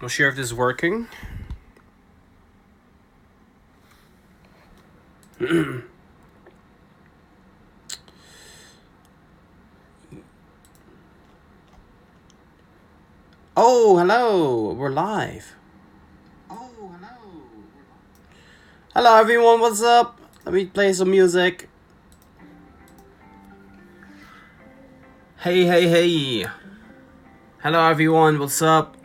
Not sure if this is working. Oh, hello. We're live. Hello, everyone. What's up? Let me play some music. Hey, hey, hey. Hello, everyone. What's up?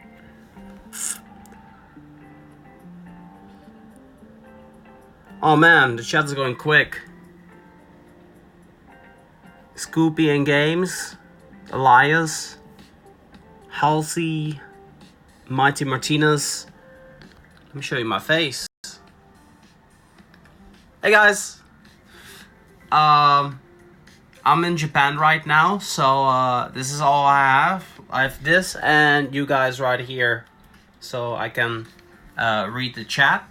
Oh man, the chat is going quick. Scoopy and Games, Elias, Halsey, Mighty Martinez. Let me show you my face. Hey guys. I'm in Japan right now, so this is all I have. I have this and you guys right here, so I can read the chat.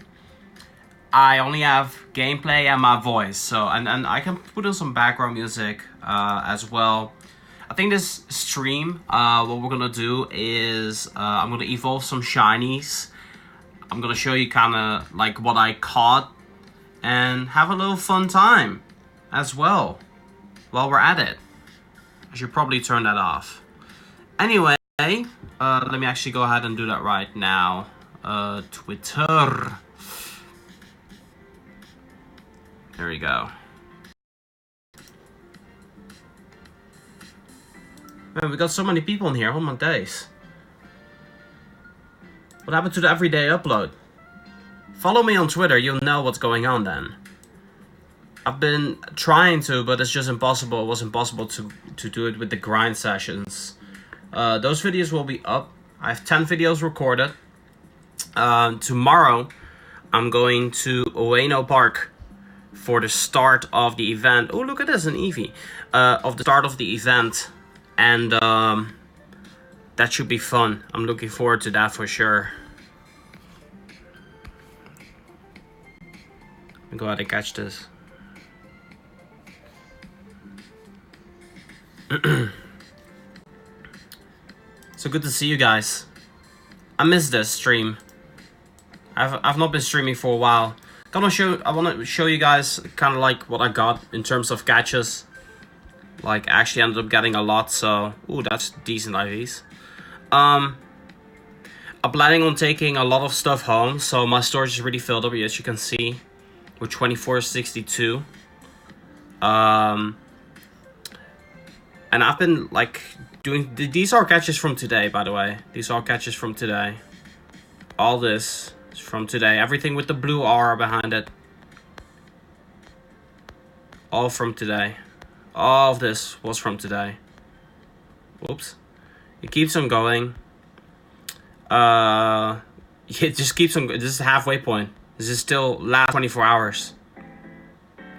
I only have gameplay and my voice, so and I can put in some background music as well. I think this stream, what we're gonna do is I'm gonna evolve some shinies. I'm gonna show you kind of like what I caught and have a little fun time as well while we're at it. I should probably turn that off. Anyway, let me actually go ahead and do that right now. Twitter. There we go. Man, we got so many people in here. Oh my days. What happened to the everyday upload? Follow me on Twitter, you'll know what's going on then. I've been trying to, but it's just impossible. It was impossible to do it with the grind sessions. Those videos will be up. I have 10 videos recorded. Tomorrow, I'm going to Ueno Park for the start of the event. Oh, look at this, an Eevee. Of the start of the event. And that should be fun. I'm looking forward to that for sure. Let me go ahead and catch this. So good to see you guys. I missed this stream. I've not been streaming for a while. I want to show you guys kind of like what I got in terms of catches. Like, I actually ended up getting a lot, so ooh, that's decent IVs. I'm planning on taking a lot of stuff home, so my storage is really filled up, as you can see, with 2462. And I've been like doing these are catches from today, by the way. These are catches from today. All this is from today. Everything with the blue R behind it. All from today. All of this was from today. Whoops. It keeps on going. It just keeps on. This is the halfway point. This is still last 24 hours.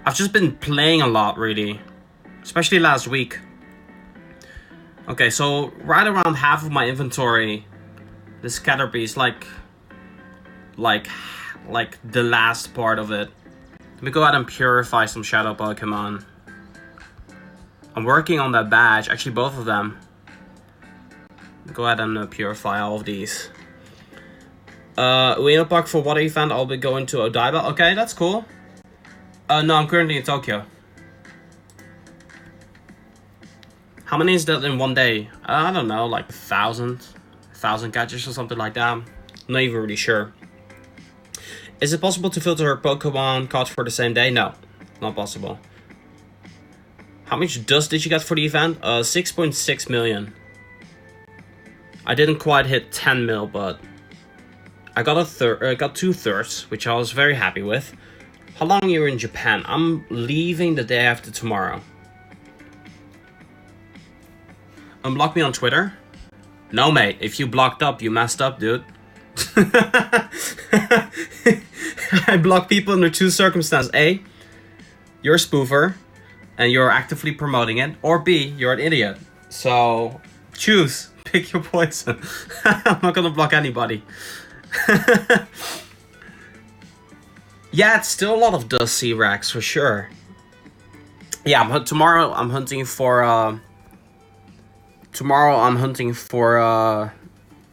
I've just been playing a lot, really. Especially last week. Okay, so right around half of my inventory, this Caterpie is like the last part of it. Let me go ahead and purify some shadow Pokemon. I'm working on that badge, actually both of them. Go ahead and purify all of these. Ueno Park for water event, I'll be going to Odaiba. Okay, that's cool. No, I'm currently in Tokyo. How many is that in one day? I don't know, like 1,000 catches or something like that. I'm not even really sure. Is it possible to filter Pokemon caught for the same day? No, not possible. How much dust did you get for the event? 6.6 million. I didn't quite hit 10 mil, but I got got 2/3, which I was very happy with. How long are you in Japan? I'm leaving the day after tomorrow. Unblock me on Twitter? No, mate. If you blocked up, you messed up, dude. I block people under two circumstances. A, you're a spoofer, and you're actively promoting it. Or B, you're an idiot. So, choose. Pick your poison. I'm not gonna block anybody. Yeah, it's still a lot of dust C-Rex, for sure. Yeah, tomorrow I'm hunting for...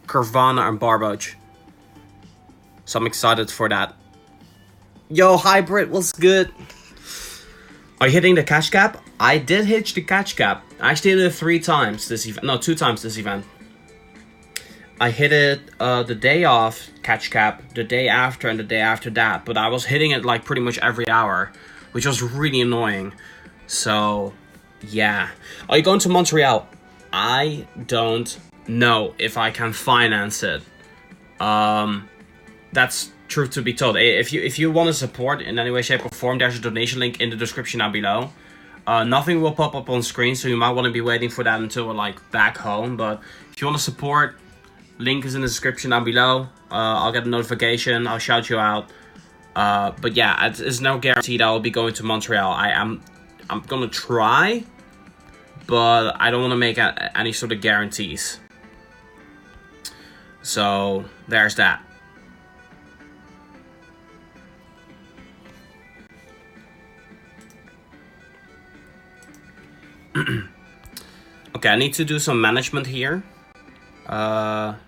Carvana and Barboach. So I'm excited for that. Yo, Hybrid, what's good? Are you hitting the catch cap? I did hit the catch cap. I actually hit it 3 times this event. No, 2 times this event. I hit it the day off catch cap, the day after, and the day after that. But I was hitting it like pretty much every hour, which was really annoying. So, yeah. Are you going to Montreal? I don't know if I can finance it. That's truth to be told. If you want to support in any way, shape, or form, there's a donation link in the description down below. Nothing will pop up on screen, so you might want to be waiting for that until we're like back home. But if you want to support, link is in the description down below. I'll get a notification. I'll shout you out. But yeah, it's no guarantee that I'll be going to Montreal. I'm gonna try, but I don't want to make any sort of guarantees. So there's that. Okay, I need to do some management here. Let's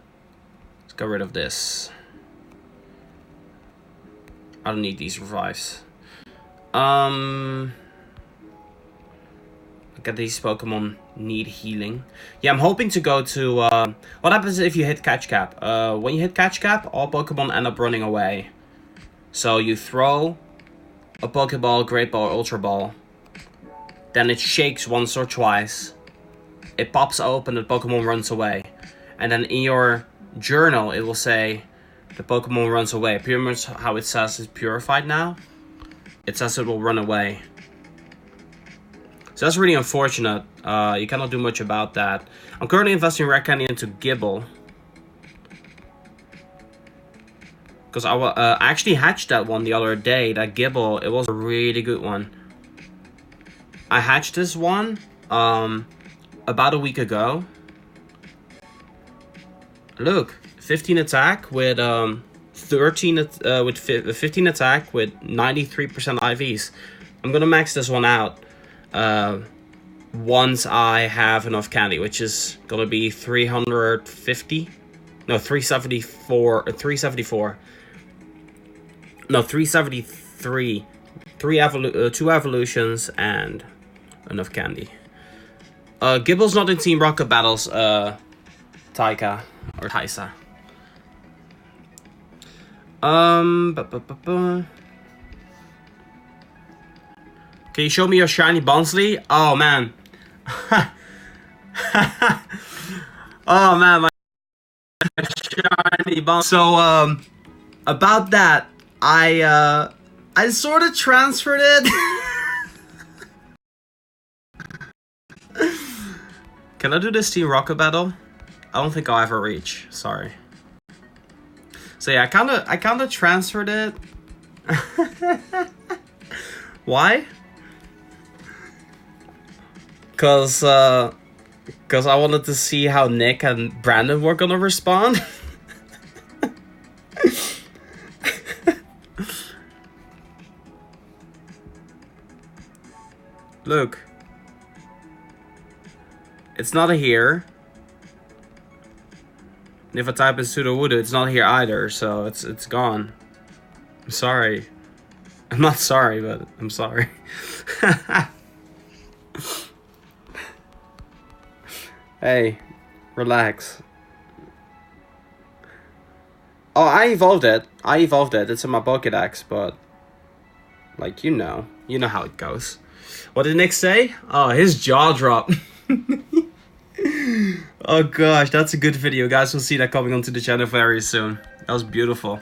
get rid of this. I don't need these revives. Look at these Pokemon need healing. Yeah, I'm hoping to go to... what happens if you hit catch cap? When you hit catch cap, all Pokemon end up running away. So you throw a Pokeball, Great Ball, Ultra Ball. Then it shakes once or twice. It pops open, the Pokemon runs away. And then in your journal, it will say the Pokemon runs away. Pretty much how it says it's purified now. It says it will run away. So that's really unfortunate. You cannot do much about that. I'm currently investing Rare Candy into Gibble. Because I actually hatched that one the other day. That Gibble, it was a really good one. I hatched this one about a week ago. Look, 15 attack with 15 attack with 93% IVs. I'm gonna max this one out once I have enough candy, which is gonna be 350. No, 374. 374. No, 373. 2 evolutions and enough candy. Gibble's not in Team Rocket Battles, Taika or Taisa. Can you show me your shiny Bonsley? Oh man. Oh man, my shiny Bonsley. So about that, I sort of transferred it. Can I do this Team Rocket battle? I don't think I'll ever reach. Sorry. So yeah, I kinda transferred it. Why? Cause I wanted to see how Nick and Brandon were gonna respond. Look. It's not here. And if I type in Sudowoodo, it's not here either, so it's gone. I'm sorry. I'm not sorry, but I'm sorry. Hey, relax. Oh, I evolved it. It's in my Pokédex, but like you know how it goes. What did Nick say? Oh, his jaw dropped. Oh gosh, that's a good video. Guys will see that coming onto the channel very soon. That was beautiful.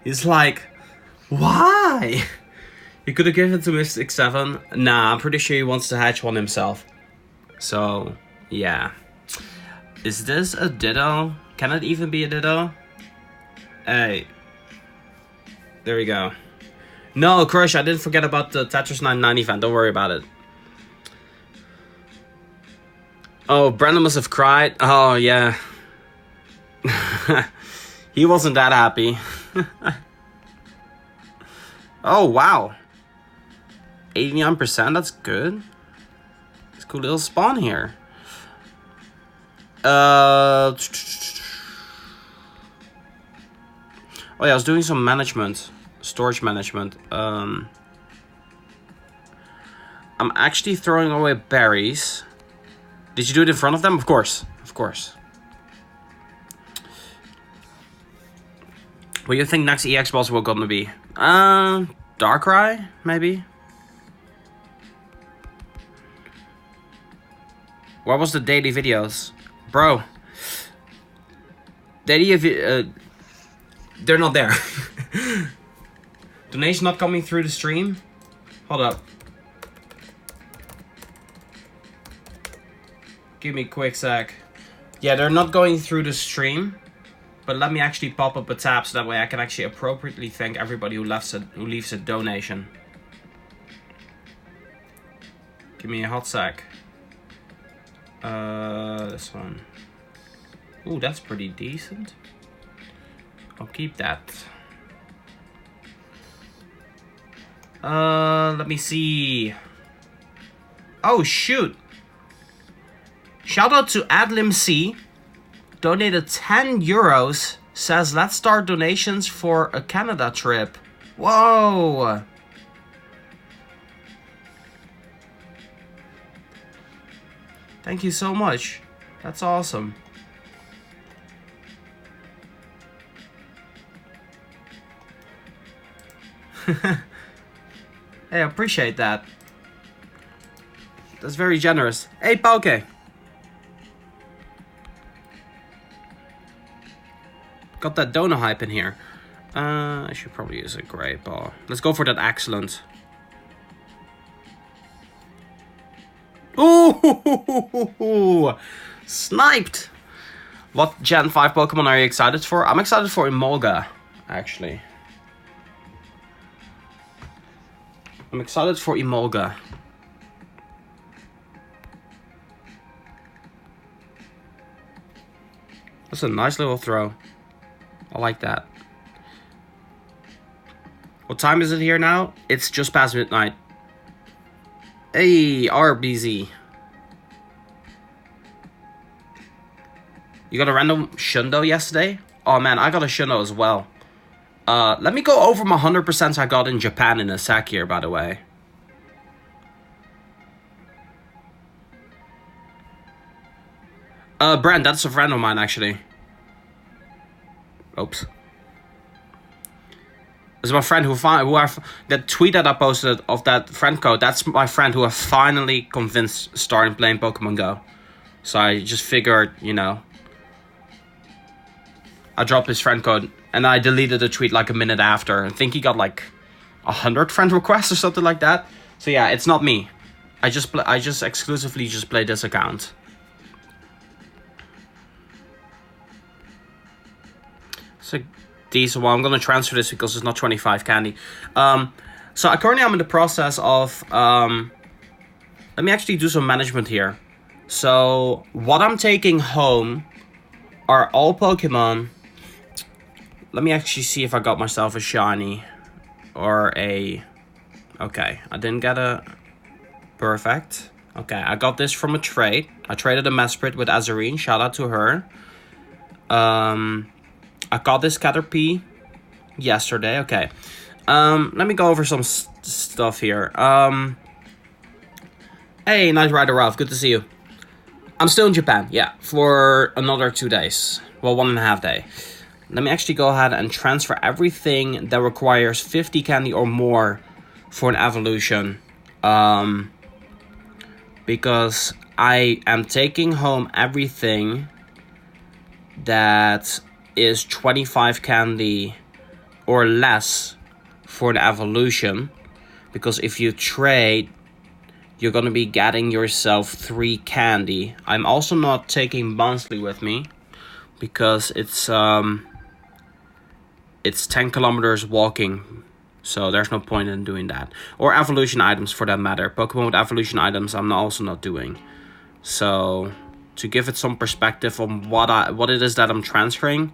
He's like, why? You could have given it to Mystic 7. Nah, I'm pretty sure he wants to hatch one himself. So, yeah. Is this a Ditto? Can it even be a Ditto? Hey. There we go. No, Crush, I didn't forget about the Tetris 99 event. Don't worry about it. Oh, Brandon must have cried. Oh, yeah. He wasn't that happy. Oh, wow. 89%, that's good. It's a cool little spawn here. Oh yeah, I was doing some management, storage management. I'm actually throwing away berries. Did you do it in front of them? Of course, of course. What do you think next EX boss will gonna be? Darkrai, maybe? What was the daily videos? Bro. Daily they're not there. Donation not coming through the stream? Hold up. Give me a quick sec. Yeah, they're not going through the stream. But let me actually pop up a tab so that way I can actually appropriately thank everybody who leaves a donation. Give me a hot sec. This one. Ooh, that's pretty decent. I'll keep that. Let me see. Oh, shoot. Shout out to Adlim C. Donated 10 euros. Says, let's start donations for a Canada trip. Whoa. Thank you so much. That's awesome. Hey, I appreciate that. That's very generous. Hey, Poke. Got that donut hype in here. I should probably use a great ball. Let's go for that excellent. Ooh, sniped. What Gen 5 Pokemon are you excited for? I'm excited for Emolga, actually. I'm excited for Emolga. That's a nice little throw. I like that. What time is it here now? It's just past midnight. Hey, RBZ. You got a random Shundo yesterday? Oh man, I got a Shundo as well. Let me go over my 100% I got in Japan in a sec here, by the way. Brand, that's a friend of mine, actually. Oops. It's my friend that tweet that I posted of that friend code. That's my friend who I finally convinced starting playing Pokemon Go. So I just figured, you know, I dropped his friend code and I deleted the tweet like a minute after. I think he got like 100 friend requests or something like that. So yeah, it's not me. I just exclusively just play this account. It's a decent one. I'm gonna transfer this because it's not 25 candy. So currently I'm in the process of let me actually do some management here. So what I'm taking home are all Pokemon. Let me actually see if I got myself a shiny or a. Okay, I didn't get a perfect. Okay, I got this from a trade. I traded a Mesprit with Azarine. Shout out to her. I got this Caterpie yesterday. Okay. Let me go over some stuff here. Hey, Night Rider Ralph. Good to see you. I'm still in Japan. Yeah, for another 2 days. Well, 1.5 days. Let me actually go ahead and transfer everything that requires 50 candy or more for an evolution. Because I am taking home everything that is 25 candy or less for an evolution, because if you trade you're gonna be getting yourself 3 candy. I'm also not taking monthly with me because it's 10 kilometers walking, so there's no point in doing that. Or evolution items for that matter. Pokemon with evolution items I'm also not doing. So to give it some perspective on what it is that I'm transferring,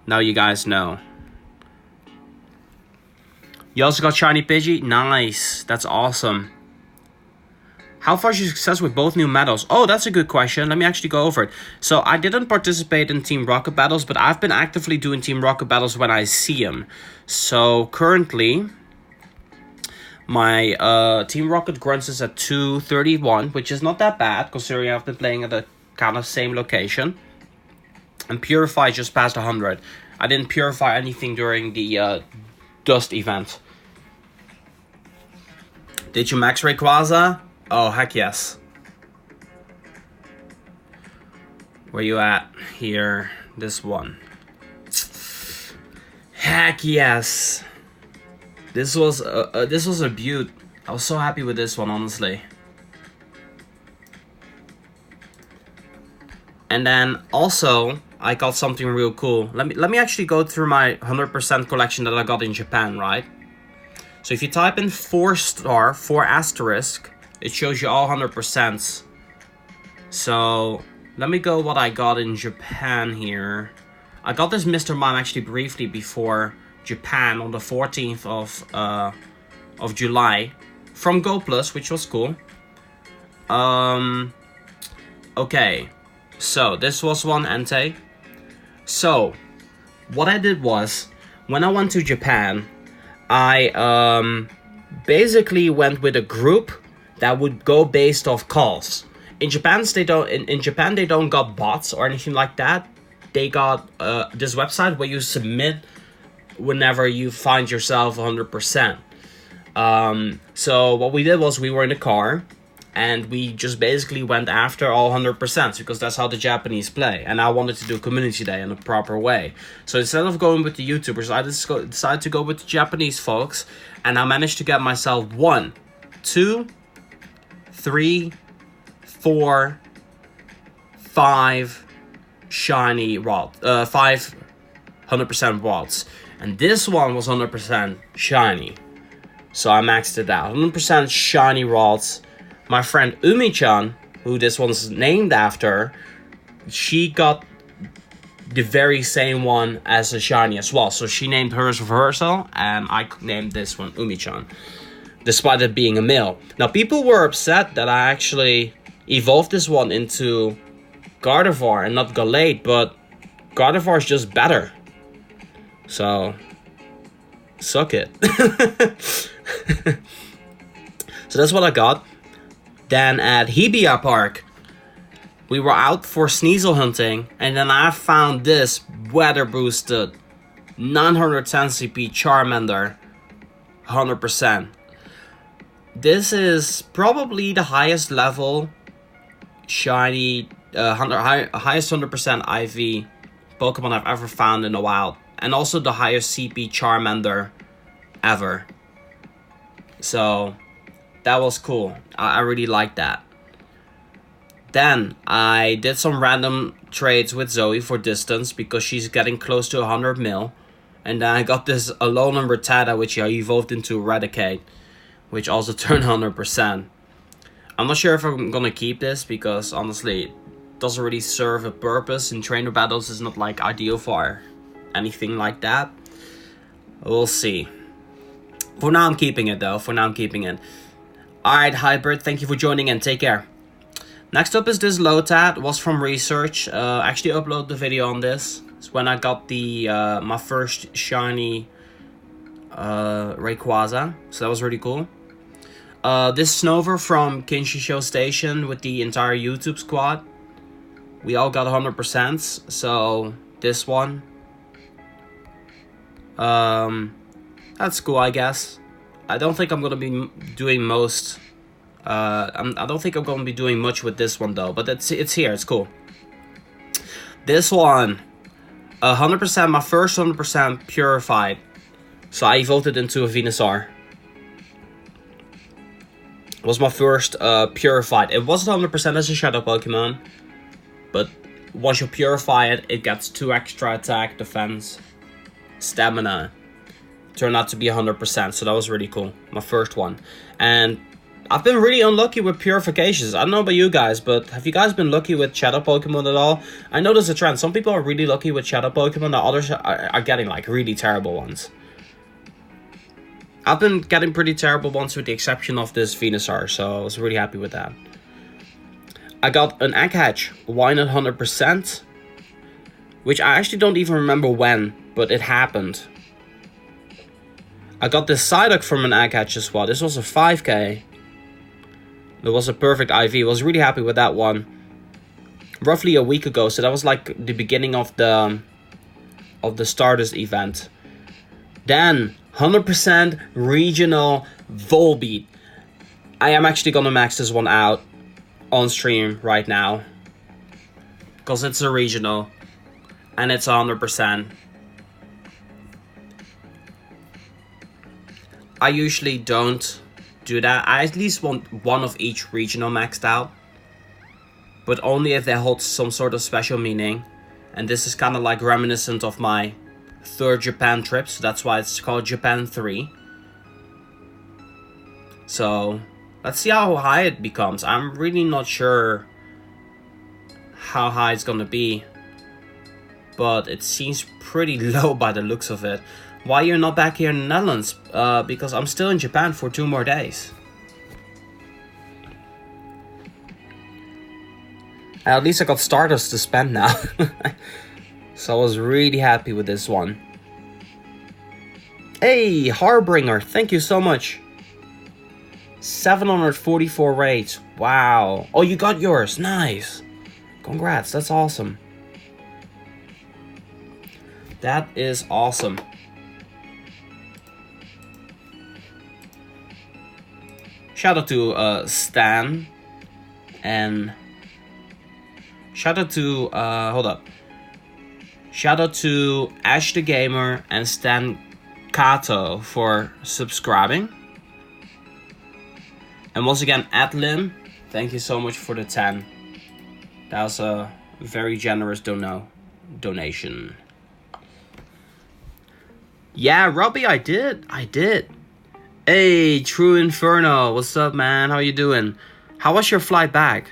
now you guys know. You also got shiny Pidgey? Nice. That's awesome. How far is your success with both new medals? Oh, that's a good question. Let me actually go over it. So I didn't participate in Team Rocket battles, but I've been actively doing Team Rocket battles when I see them. So currently, my Team Rocket grunts is at 231, which is not that bad considering I've been playing at the kind of same location. And Purify just passed 100. I didn't purify anything during the Dust event. Did you max Rayquaza? Oh, heck yes. Where you at? Here. This one. Heck yes. This was a beaut. I was so happy with this one, honestly. And then also, I got something real cool. Let me actually go through my 100% collection that I got in Japan, right? So if you type in 4-star, 4 asterisk, it shows you all 100%. So let me go what I got in Japan here. I got this Mr. Mime actually briefly before Japan on the 14th of July from Go Plus, which was cool. Okay, so this was one Entei. So what I did was, when I went to Japan, I basically went with a group that would go based off calls. In Japan, they don't got bots or anything like that. They got this website where you submit whenever you find yourself 100%. So what we did was we were in a car and we just basically went after all 100% because that's how the Japanese play. And I wanted to do community day in a proper way. So instead of going with the YouTubers, I decided to go with the Japanese folks, and I managed to get myself 1, 2, 3, 4, 5 shiny rods, 5 100% rods, and this one was 100% shiny, so I maxed it out. 100% shiny rods. My friend Umi-chan, who this one's named after, she got the very same one as a shiny as well, so she named hers Reversal, and I named this one Umi-chan, despite it being a male. Now, people were upset that I actually evolved this one into Gardevoir and not Galate, but Gardevoir is just better. So, suck it. So that's what I got. Then at Hibiya Park, we were out for Sneasel hunting, and then I found this weather boosted 910 CP Charmander 100%. This is probably the highest level shiny, highest 100% IV Pokemon I've ever found in the wild, and also the highest CP Charmander ever. So that was cool. I really liked that. Then I did some random trades with Zoe for distance because she's getting close to 100 mil. And then I got this Alolan Rattata, which I evolved into Eradicate, which also turned 100%. I'm not sure if I'm gonna keep this because honestly, it doesn't really serve a purpose. In trainer battles, it's not like ideal for anything like that. We'll see. For now, I'm keeping it though. Alright, Hybrid, thank you for joining and take care. Next up is this Lotad. Was from research. Actually upload the video on this. It's when I got the my first shiny Rayquaza. So that was really cool. This Snover from Kinshisho Station with the entire YouTube squad. We all got 100%. So this one. That's cool, I guess. I don't think I'm gonna be doing most. I don't think I'm gonna be doing much with this one though. But it's here. It's cool. This one, 100%. My first 100% purified. So I evolved it into a Venusaur. It was my first purified. It wasn't 100% as a shadow Pokemon, but once you purify it, it gets 2 extra attack, defense, stamina. Turned out to be 100%, so that was really cool. My first one. And I've been really unlucky with purifications. I don't know about you guys, but have you guys been lucky with shadow Pokemon at all? I know there's a trend. Some people are really lucky with shadow Pokemon, the others are getting like really terrible ones. I've been getting pretty terrible ones with the exception of this Venusaur, so I was really happy with that. I got an egg hatch, why not 100%? Which I actually don't even remember when, but it happened. I got this Psyduck from an egg hatch as well. This was a 5k. It was a perfect IV. I was really happy with that one. Roughly a week ago, so that was like the beginning of the Stardust event. Then 100% regional Volbeat. I am actually gonna max this one out on stream right now, because it's a regional and it's 100%. I usually don't do that. I at least want one of each regional maxed out, but only if they hold some sort of special meaning. And this is kind of like reminiscent of my 3rd Japan trip, so that's why it's called Japan 3. So let's see how high it becomes. I'm really not sure how high it's gonna be, but it seems pretty low by the looks of it. Why you're not back here in the Netherlands? Because I'm still in Japan for 2 more days. At least I got Stardust to spend now. So I was really happy with this one. Hey, Harbinger, thank you so much. 744 rates. Wow. Oh, you got yours. Nice. Congrats. That's awesome. That is awesome. Shout out to Stan. And shout out to hold up. Shout out to Ash the Gamer and Stan Kato for subscribing. And once again, Adlin, thank you so much for the 10. That was a very generous donation. Yeah, Robbie, I did. Hey, True Inferno, what's up, man? How you doing? How was your flight back?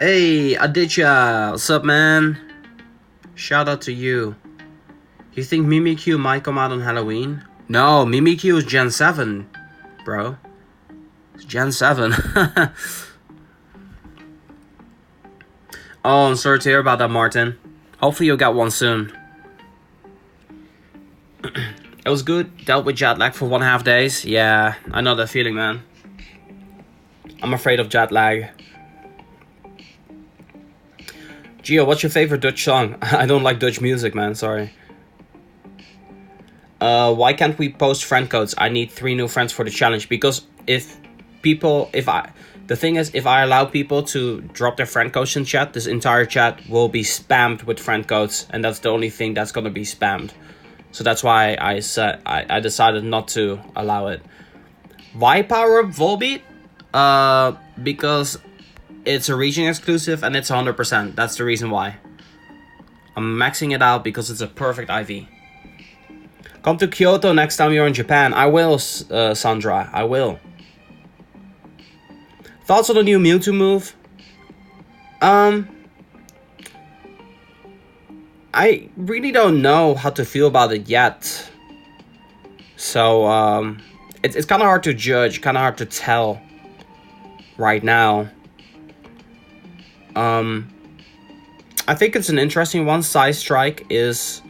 Hey, Aditya, what's up, man? Shout out to you. You think Mimikyu might come out on Halloween? No, Mimikyu is Gen 7, bro. It's Gen 7. Oh, I'm sorry to hear about that, Martin. Hopefully you'll get one soon. It was good. Dealt with jet lag for 1.5 days. Yeah, I know that feeling, man. I'm afraid of jet lag. Gio, what's your favorite Dutch song? I don't like Dutch music, man. Sorry. Why can't we post friend codes? I need 3 new friends for the challenge. Because the thing is, if I allow people to drop their friend codes in chat, this entire chat will be spammed with friend codes, and that's the only thing that's gonna be spammed. So that's why I decided not to allow it. Why power up Volbeat? Because it's a region exclusive and it's 100%. That's the reason why. I'm maxing it out because it's a perfect IV. Come to Kyoto next time you're in Japan. I will, Sandra. I will. Thoughts on the new Mewtwo move? I really don't know how to feel about it yet. So, it's kind of hard to judge, kind of hard to tell right now. I think it's an interesting one. Psy Strike is,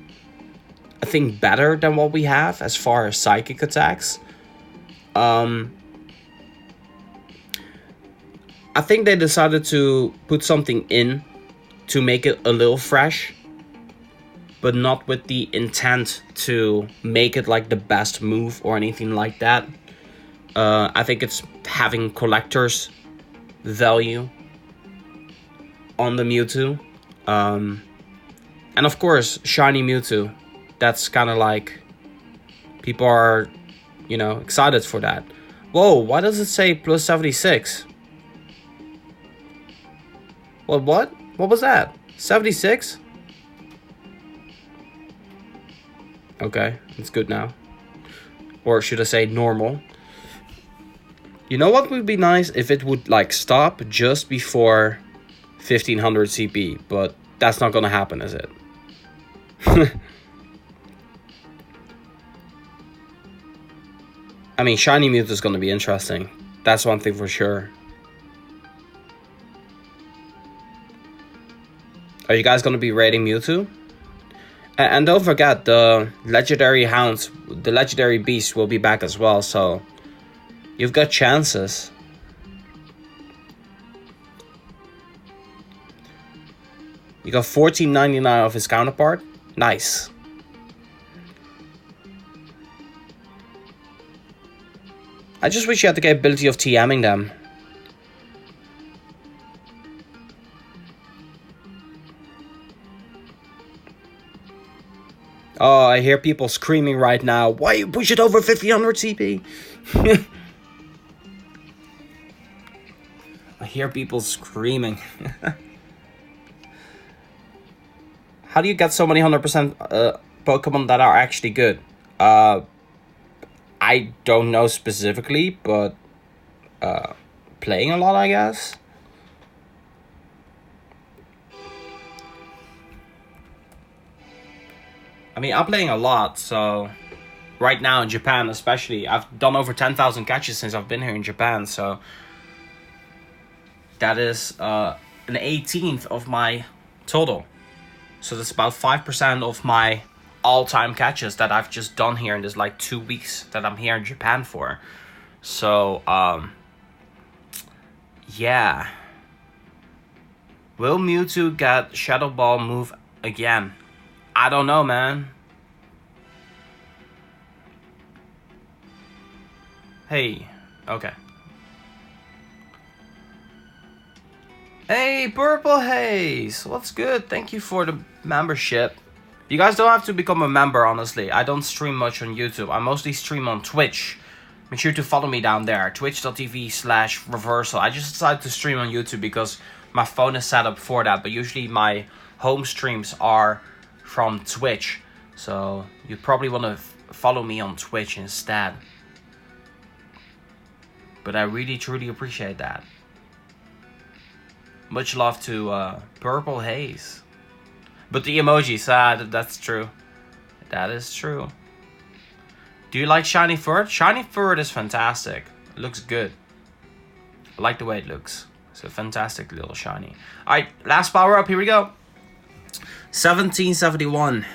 I think, better than what we have as far as psychic attacks. I think they decided to put something in to make it a little fresh, but not with the intent to make it like the best move or anything like that. I think it's having collector's value on the Mewtwo. And of course, shiny Mewtwo. That's kind of like, people are, excited for that. Whoa, why does it say plus 76? What? What was that? 76? Okay, it's good now. Or should I say normal? You know what would be nice? If it would like stop just before 1500 CP, but that's not gonna happen, is it? I mean, shiny Mewtwo is gonna be interesting. That's one thing for sure. Are you guys gonna be raiding Mewtwo? And don't forget, the legendary hounds, the legendary beast will be back as well, so you've got chances. You got 14.99 of his counterpart. Nice. I just wish you had the capability of TMing them. Oh, I hear people screaming right now. Why you push it over 1500 CP? I hear people screaming. How do you get so many 100% Pokemon that are actually good? I don't know specifically, but playing a lot, I guess. I mean, I'm playing a lot, so right now in Japan especially, I've done over 10,000 catches since I've been here in Japan, so that is an 18th of my total. So that's about 5% of my all-time catches that I've just done here in this like 2 weeks that I'm here in Japan for. So, yeah. Will Mewtwo get Shadow Ball move again? I don't know, man. Hey, okay. Hey, Purple Haze, what's good? Thank you for the membership. You guys don't have to become a member, honestly. I don't stream much on YouTube. I mostly stream on Twitch. Make sure to follow me down there, twitch.tv/reversal. I just decided to stream on YouTube because my phone is set up for that, but usually my home streams are from Twitch, so you probably want to follow me on Twitch instead. But I really truly appreciate that. Much love to Purple Haze. But the emojis, that's true. That is true. Do you like Shiny Fur? Shiny Fur is fantastic. It looks good. I like the way it looks. It's a fantastic little shiny. Alright, last power up, here we go. 1771.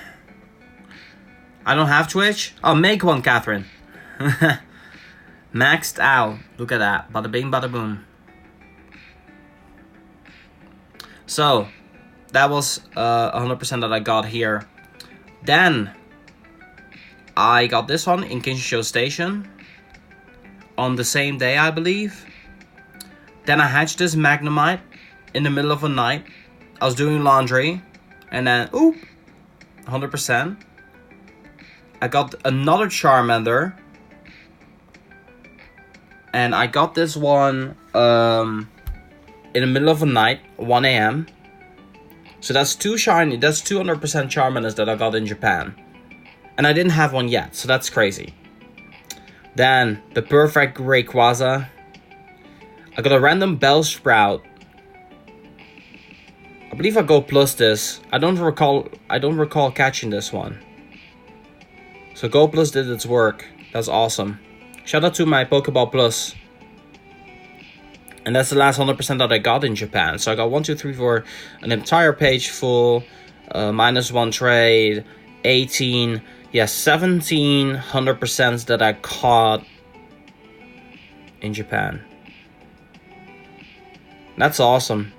I don't have Twitch? Oh, make one, Catherine. Maxed out. Look at that. Bada bing, bada boom. So, that was 100% that I got here. Then, I got this one in Kinsho Station. On the same day, I believe. Then I hatched this Magnemite in the middle of the night. I was doing laundry. And then, oop, 100%. I got another Charmander. And I got this one in the middle of the night, 1 AM. So that's 2 shiny, that's 200% Charmanders that I got in Japan. And I didn't have one yet, so that's crazy. Then, the perfect Rayquaza. I got a random Bellsprout. I believe I go plus this. I don't recall catching this one. So Go Plus did its work. That's awesome. Shout out to my Pokeball Plus. And that's the last 100% that I got in Japan. So I got 1, 2, 3, 4, an entire page full, -1 trade, 18, yeah, 17 100% that I caught in Japan. That's awesome.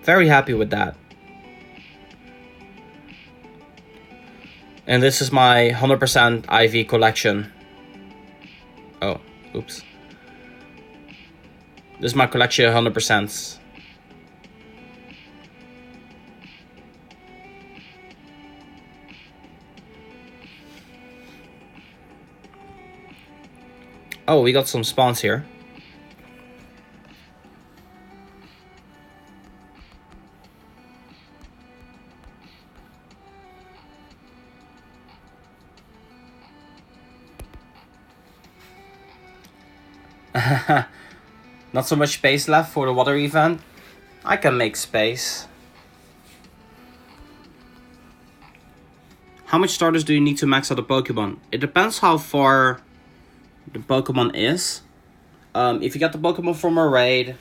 Very happy with that. And this is my 100% IV collection. Oh, oops. This is my collection of 100%. Oh, we got some spawns here. Not so much space left for the water event. I can make space. How much starters do you need to max out a Pokemon? It depends how far the Pokemon is. If you get the Pokemon from a raid,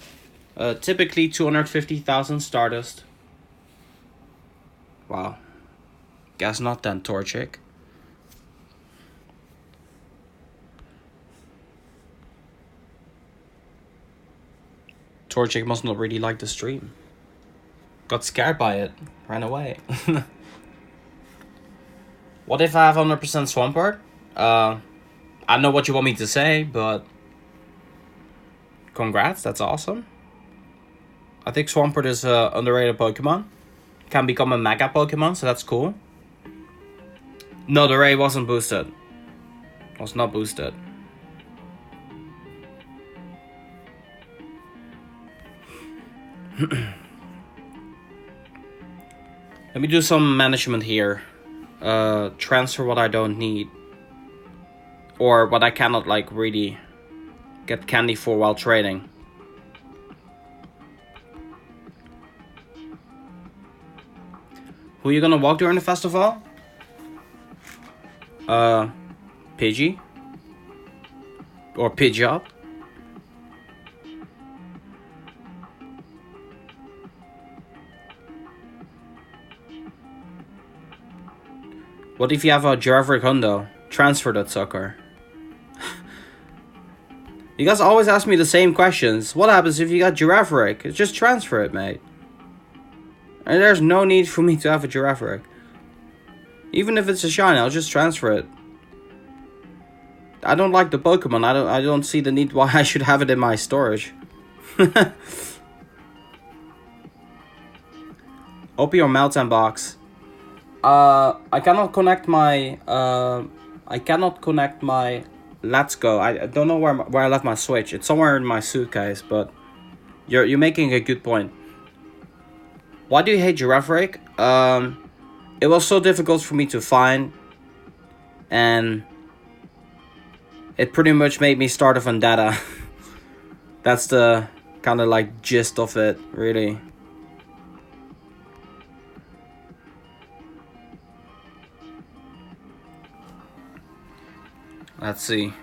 typically 250,000 Stardust. Wow. Guess not then, Torchic. Torchic must not really like the stream. Got scared by it. Ran away. What if I have 100% Swampert? I don't know what you want me to say, but... Congrats, that's awesome. I think Swampert is an underrated Pokemon. Can become a Mega Pokemon, so that's cool. No, the raid wasn't boosted. Was not boosted. Let me do some management here. Transfer what I don't need. Or what I cannot like really get candy for while trading. Who are you gonna walk during the festival? Pidgey? Or Pidgeot? What if you have a Giraffe Hundo? Transfer that sucker. You guys always ask me the same questions. What happens if you got Girafarig? Just transfer it, mate. And there's no need for me to have a Girafarig. Even if it's a shiny, I'll just transfer it. I don't like the Pokemon. I don't see the need why I should have it in my storage. Open your Mailtime box. I cannot connect my Let's Go. I don't know where I left my Switch. It's somewhere in my suitcase, but you're making a good point. Why do you hate Girafarig? It was so difficult for me to find, and it pretty much made me start a vendetta. That's the kind of like gist of it, really. Let's see.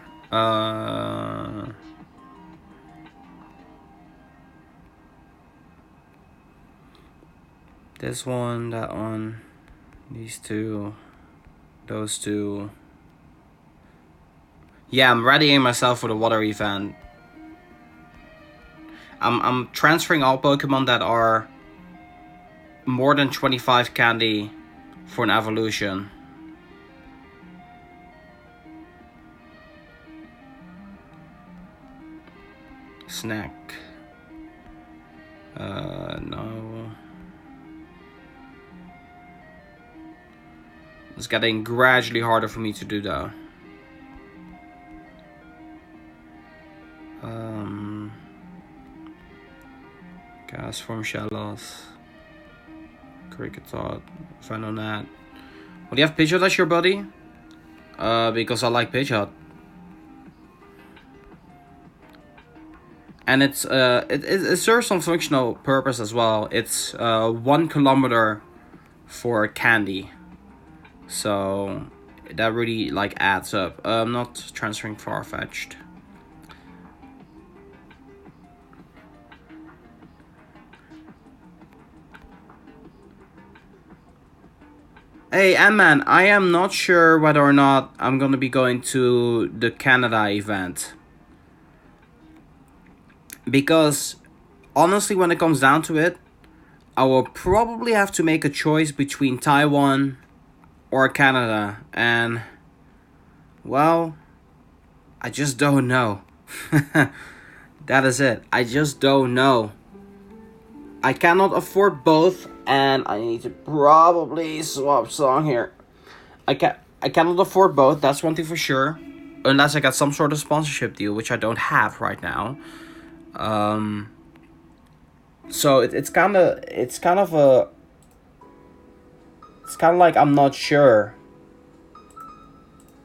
This one, that one, these two, those two. Yeah, I'm readying myself for the water event. I'm transferring all Pokemon that are more than 25 candy for an evolution. Snack. No. It's getting gradually harder for me to do though. Gas form Shellos. Cricketot. Venonat. Well, do you have Pidgeot as your buddy? Because I like Pidgeot. And it serves some functional purpose as well. It's 1 kilometer for candy. So that really like adds up. I'm not transferring Farfetch'd. Hey, Ant-Man, I am not sure whether or not I'm gonna be going to the Canada event. Because, honestly, when it comes down to it, I will probably have to make a choice between Taiwan or Canada. And, well, I just don't know. That is it. I just don't know. I cannot afford both, and I need to probably swap song here. I cannot afford both, that's one thing for sure. Unless I got some sort of sponsorship deal, which I don't have right now. So it's kind of like I'm not sure.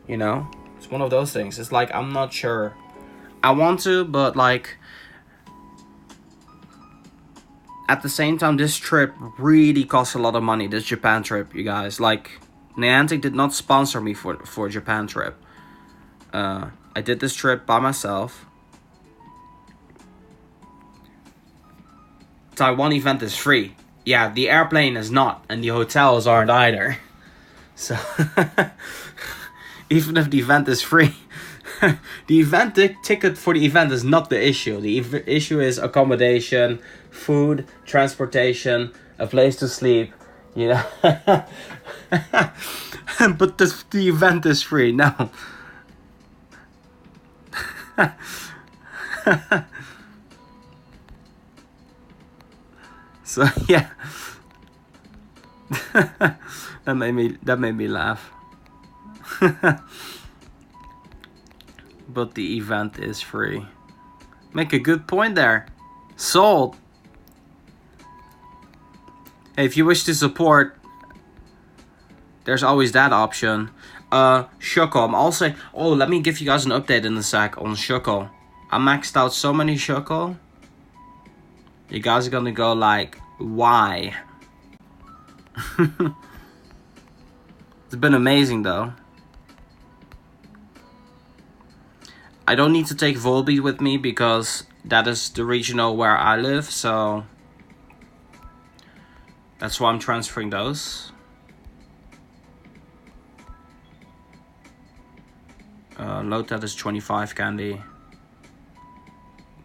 You know, it's one of those things. It's like I'm not sure. I want to, but like at the same time, this trip really costs a lot of money. This Japan trip, you guys. Like, Niantic did not sponsor me for a Japan trip. I did this trip by myself. Taiwan event is free. Yeah, the airplane is not, and the hotels aren't either. So, even if the event is free, the event ticket for the event is not the issue. The issue is accommodation, food, transportation, a place to sleep, you know. But the event is free. No. So yeah. that made me laugh. But the event is free. Make a good point there. Sold. Hey, if you wish to support, there's always that option. Shoko, I'm also... Oh, let me give you guys an update in a sec on Shoko. I maxed out so many Shoko. You guys are gonna go like, why? It's been amazing though. I don't need to take Volbeat with me because that is the regional where I live, so that's why I'm transferring those. Lotat is 25 candy.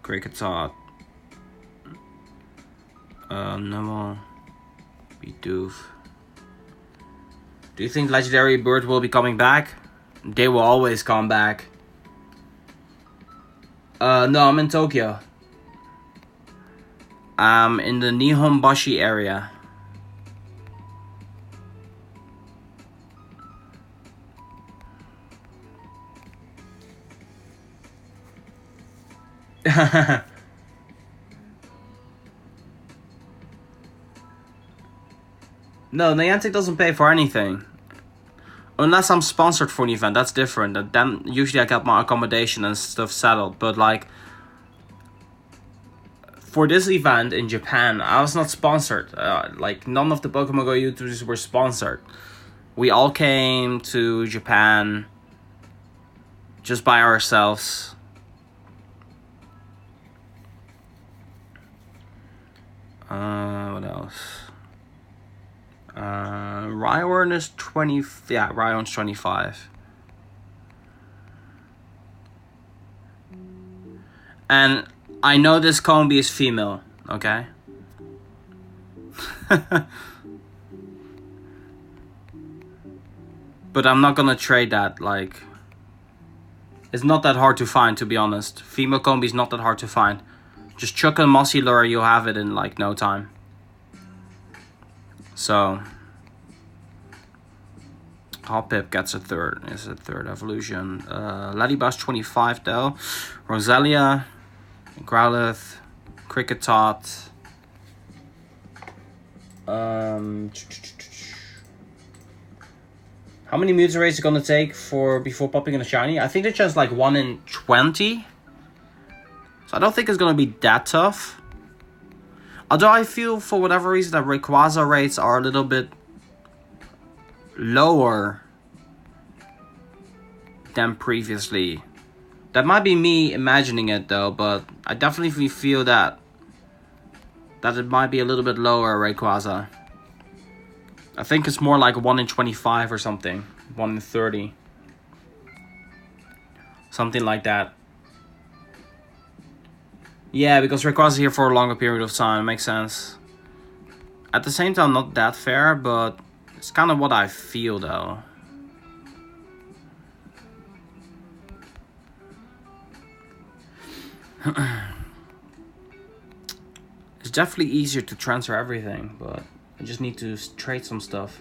Cricket Tot. Numel. Bidoof. Do you think Legendary Bird will be coming back? They will always come back. No, I'm in Tokyo. I'm in the Nihonbashi area. No, Niantic doesn't pay for anything. Unless I'm sponsored for an event, that's different. Then usually I get my accommodation and stuff settled. But like, for this event in Japan, I was not sponsored. Like, none of the Pokemon Go YouTubers were sponsored. We all came to Japan just by ourselves. What else? Rhyhorn is 20. Yeah, Rhyhorn's 25. And I know this Combi is female, okay? But I'm not gonna trade that, like... It's not that hard to find, to be honest. Female Combi is not that hard to find. Just chuck a Mossy Lure, you'll have it in like no time. So... Hoppip gets a third evolution. Ladybus 25 though. Roselia, Growlithe, Cricket Tot. How many Mewtwo rays is it gonna take before popping in a shiny? I think it's just like 1 in 20. So I don't think it's gonna be that tough. Although I feel for whatever reason that Rayquaza rates are a little bit lower than previously. That might be me imagining it though, but I definitely feel that it might be a little bit lower, Rayquaza. I think it's more like 1 in 25 or something. 1 in 30. Something like that. Yeah, because Rayquaza is here for a longer period of time. It makes sense. At the same time, not that fair, but it's kind of what I feel though. It's definitely easier to transfer everything, but I just need to trade some stuff.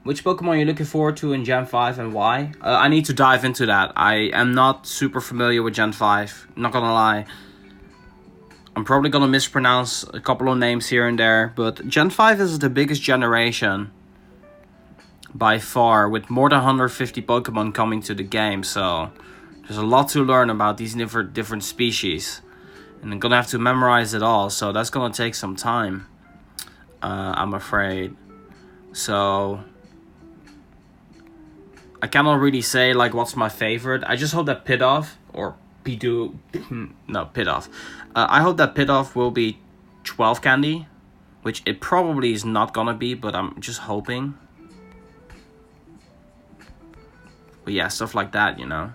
Which Pokemon are you looking forward to in Gen 5 and why? I need to dive into that. I am not super familiar with Gen 5, not gonna lie. I'm probably gonna mispronounce a couple of names here and there, but Gen 5 is the biggest generation by far, with more than 150 Pokemon coming to the game, so there's a lot to learn about these different species. And I'm gonna have to memorize it all, so that's gonna take some time, I'm afraid. So I cannot really say like what's my favorite. I just hope that Pitoff or Pidu, no, Pitoff. I hope that Pitoff will be 12 candy, which it probably is not gonna be, but I'm just hoping. But yeah, stuff like that, you know.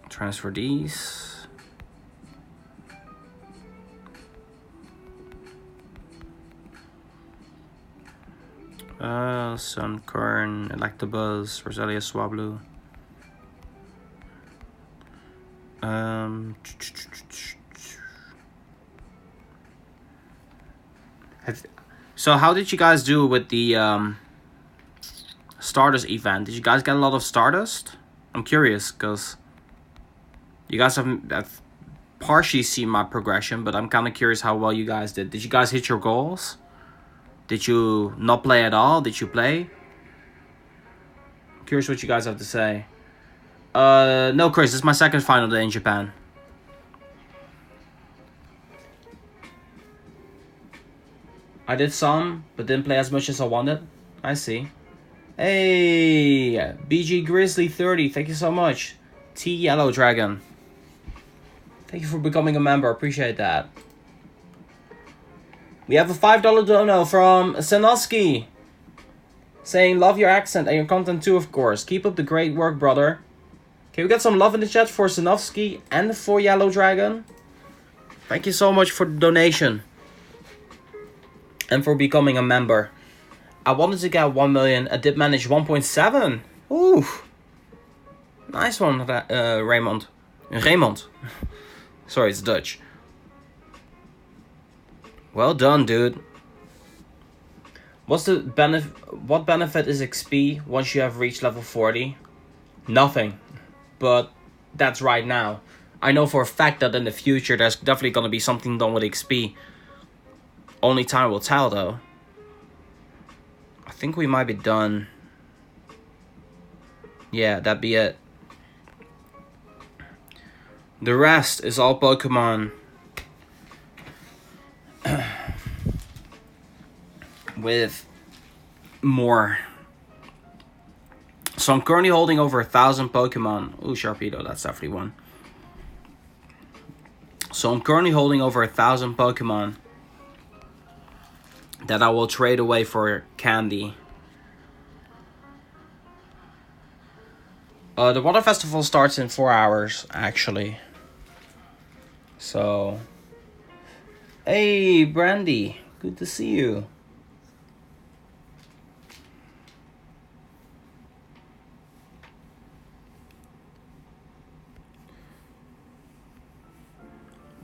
Transfer these. Suncorn, Electabuzz, Roselia Swablu. So how did you guys do with the Stardust event? Did you guys get a lot of Stardust? I'm curious, because you guys have partially seen my progression, but I'm kind of curious how well you guys did. Did you guys hit your goals? Did you not play at all? Did you play? Curious what you guys have to say. No, Chris, this is my second final day in Japan. I did some, but didn't play as much as I wanted. I see. Hey, BG Grizzly 30, thank you so much. T Yellow Dragon, thank you for becoming a member. Appreciate that. We have a $5 dono from Sanoski, saying love your accent and your content too, of course. Keep up the great work, brother. Can we get some love in the chat for Sanovsky and for Yellow Dragon? Thank you so much for the donation and for becoming a member. I wanted to get 1 million. I did manage 1.7. Ooh, nice one, Raymond. Raymond. Sorry, it's Dutch. Well done, dude. What's the what benefit is XP once you have reached level 40? Nothing. But that's right now. I know for a fact that in the future there's definitely going to be something done with XP. Only time will tell, though. I think we might be done. Yeah, that'd be it. The rest is all Pokemon with more. So I'm currently holding over 1,000 Pokemon. Ooh, Sharpedo, that's definitely one. So I'm currently holding over 1,000 Pokemon that I will trade away for candy. The Water Festival starts in 4 hours, actually. So, hey, Brandy, good to see you.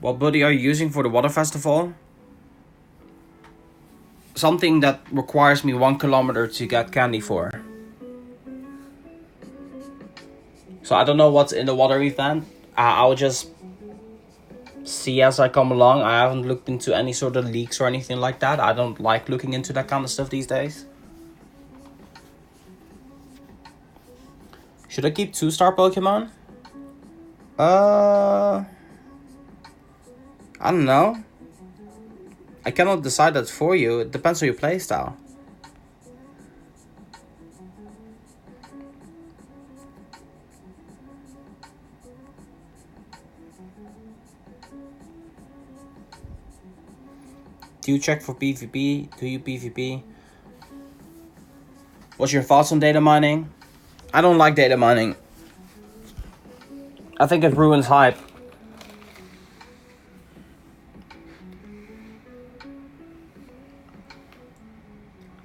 What buddy are you using for the Water Festival? Something that requires me 1 kilometer to get candy for. So I don't know what's in the water event. I'll just see as I come along. I haven't looked into any sort of leaks or anything like that. I don't like looking into that kind of stuff these days. Should I keep 2-star Pokemon? I don't know. I cannot decide that for you. It depends on your playstyle. Do you check for PvP? Do you PvP? What's your thoughts on data mining? I don't like data mining. I think it ruins hype.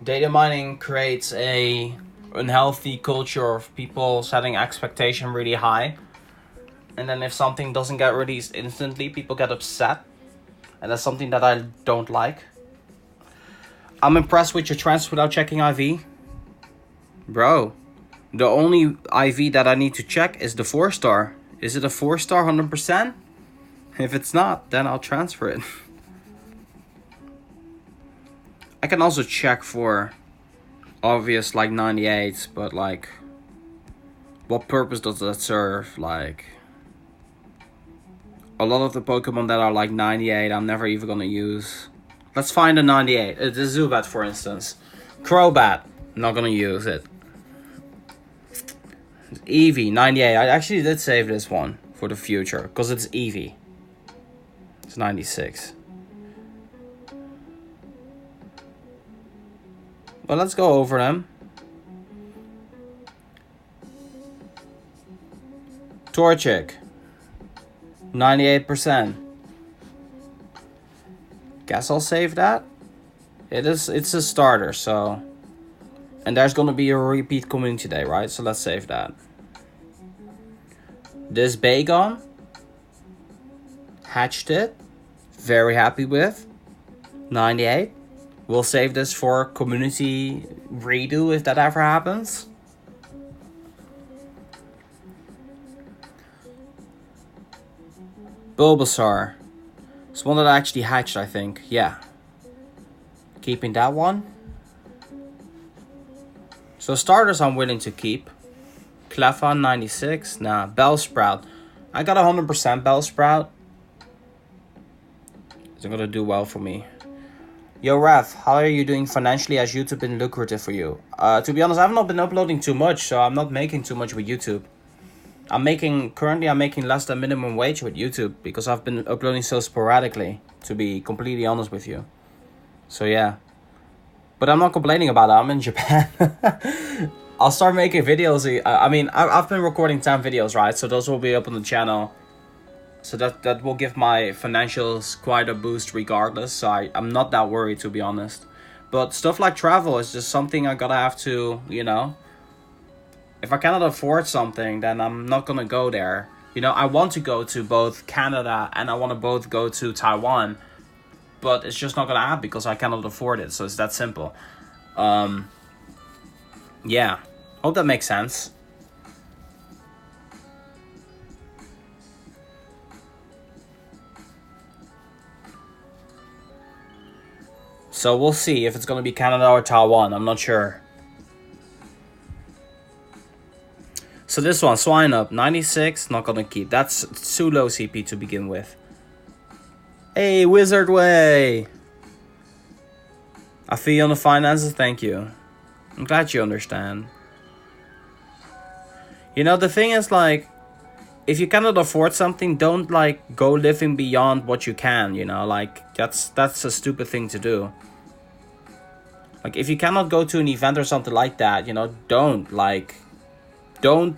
Data mining creates a unhealthy culture of people setting expectation really high. And then if something doesn't get released instantly, people get upset. And that's something that I don't like. I'm impressed with your transfer without checking IV. Bro, the only IV that I need to check is the 4-star. Is it a 4-star 100%? If it's not, then I'll transfer it. I can also check for obvious like 98s, but like, what purpose does that serve? Like, a lot of the Pokemon that are like 98, I'm never even gonna use. Let's find a 98. The Zubat, for instance. Crobat, not gonna use it. Eevee, 98. I actually did save this one for the future, because it's Eevee. It's 96. Well, let's go over them. Torchic, 98%. Guess I'll save that. It's a starter, so. And there's gonna be a repeat community day, right? So let's save that. This Bagon, hatched it. Very happy with. 98. We'll save this for community redo if that ever happens. Bulbasaur. It's one that actually hatched, I think. Yeah. Keeping that one. So starters I'm willing to keep. Cleffa, 96. Nah, Bellsprout. I got 100% Bellsprout. It's gonna do well for me. Yo, Raf, how are you doing financially? Has YouTube been lucrative for you? To be honest, I've not been uploading too much, so I'm not making too much with YouTube. Currently I'm making less than minimum wage with YouTube because I've been uploading so sporadically, to be completely honest with you. So yeah. But I'm not complaining about it, I'm in Japan. I'll start making videos. I've been recording 10 videos, right? So those will be up on the channel. So that will give my financials quite a boost regardless. So I'm not that worried, to be honest. But stuff like travel is just something I gotta have to, you know. If I cannot afford something, then I'm not gonna go there. You know, I want to go to both Canada and I want to both go to Taiwan. But it's just not gonna happen because I cannot afford it. So it's that simple. Yeah. Hope that makes sense. So we'll see if it's gonna be Canada or Taiwan. I'm not sure. So this one, Swine Up, 96, not gonna keep. That's too low CP to begin with. Hey, Wizard Way! I feel you on the finances, thank you. I'm glad you understand. You know, the thing is, like, if you cannot afford something, don't, like, go living beyond what you can, you know? Like, that's a stupid thing to do. Like, if you cannot go to an event or something like that, you know, don't, like, how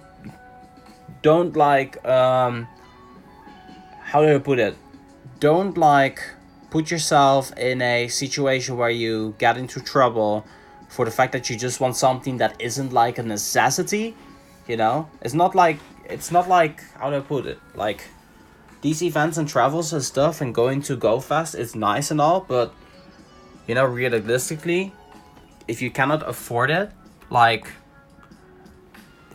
do I put it? Don't, like, put yourself in a situation where you get into trouble for the fact that you just want something that isn't, like, a necessity, you know? It's not like, how do I put it? Like, these events and travels and stuff and going to Go Fest, it's nice and all, but, you know, realistically, if you cannot afford it, like,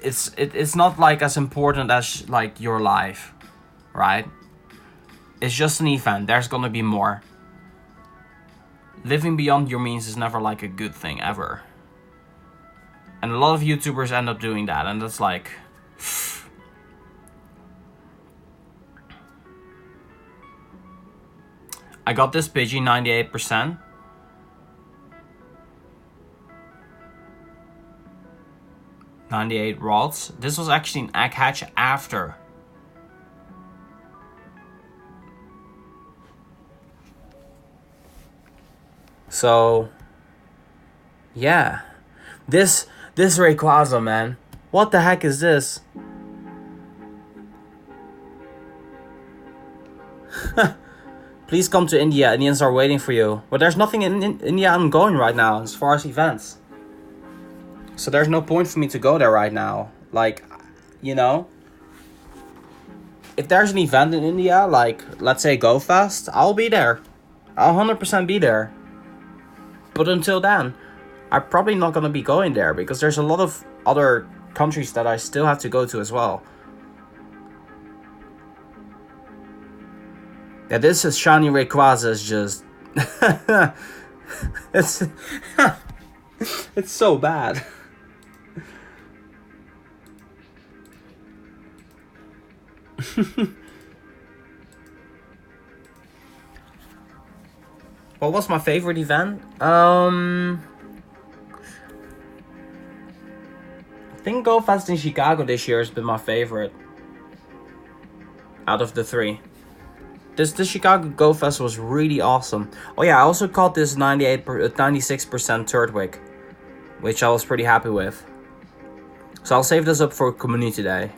it's not like as important as like your life, right? It's just an event. There's gonna be more. Living beyond your means is never like a good thing ever. And a lot of YouTubers end up doing that, and that's like, I got this Pidgey 98%. $98 rods. This was actually an egg hatch after. So yeah. This Rayquaza, man. What the heck is this? Please come to India. Indians are waiting for you. But there's nothing in India I'm going right now as far as events. So there's no point for me to go there right now. Like, you know, if there's an event in India, like, let's say Go Fest, I'll be there. I'll 100% be there. But until then, I'm probably not going to be going there because there's a lot of other countries that I still have to go to as well. Yeah, this is shiny Rayquaza is just... it's... It's so bad. What was my favorite event? I think Go Fest in Chicago this year has been my favorite out of the three. This Chicago Go Fest was really awesome. Oh yeah, I also caught this 96% Turtwig, which I was pretty happy with. So I'll save this up for community day.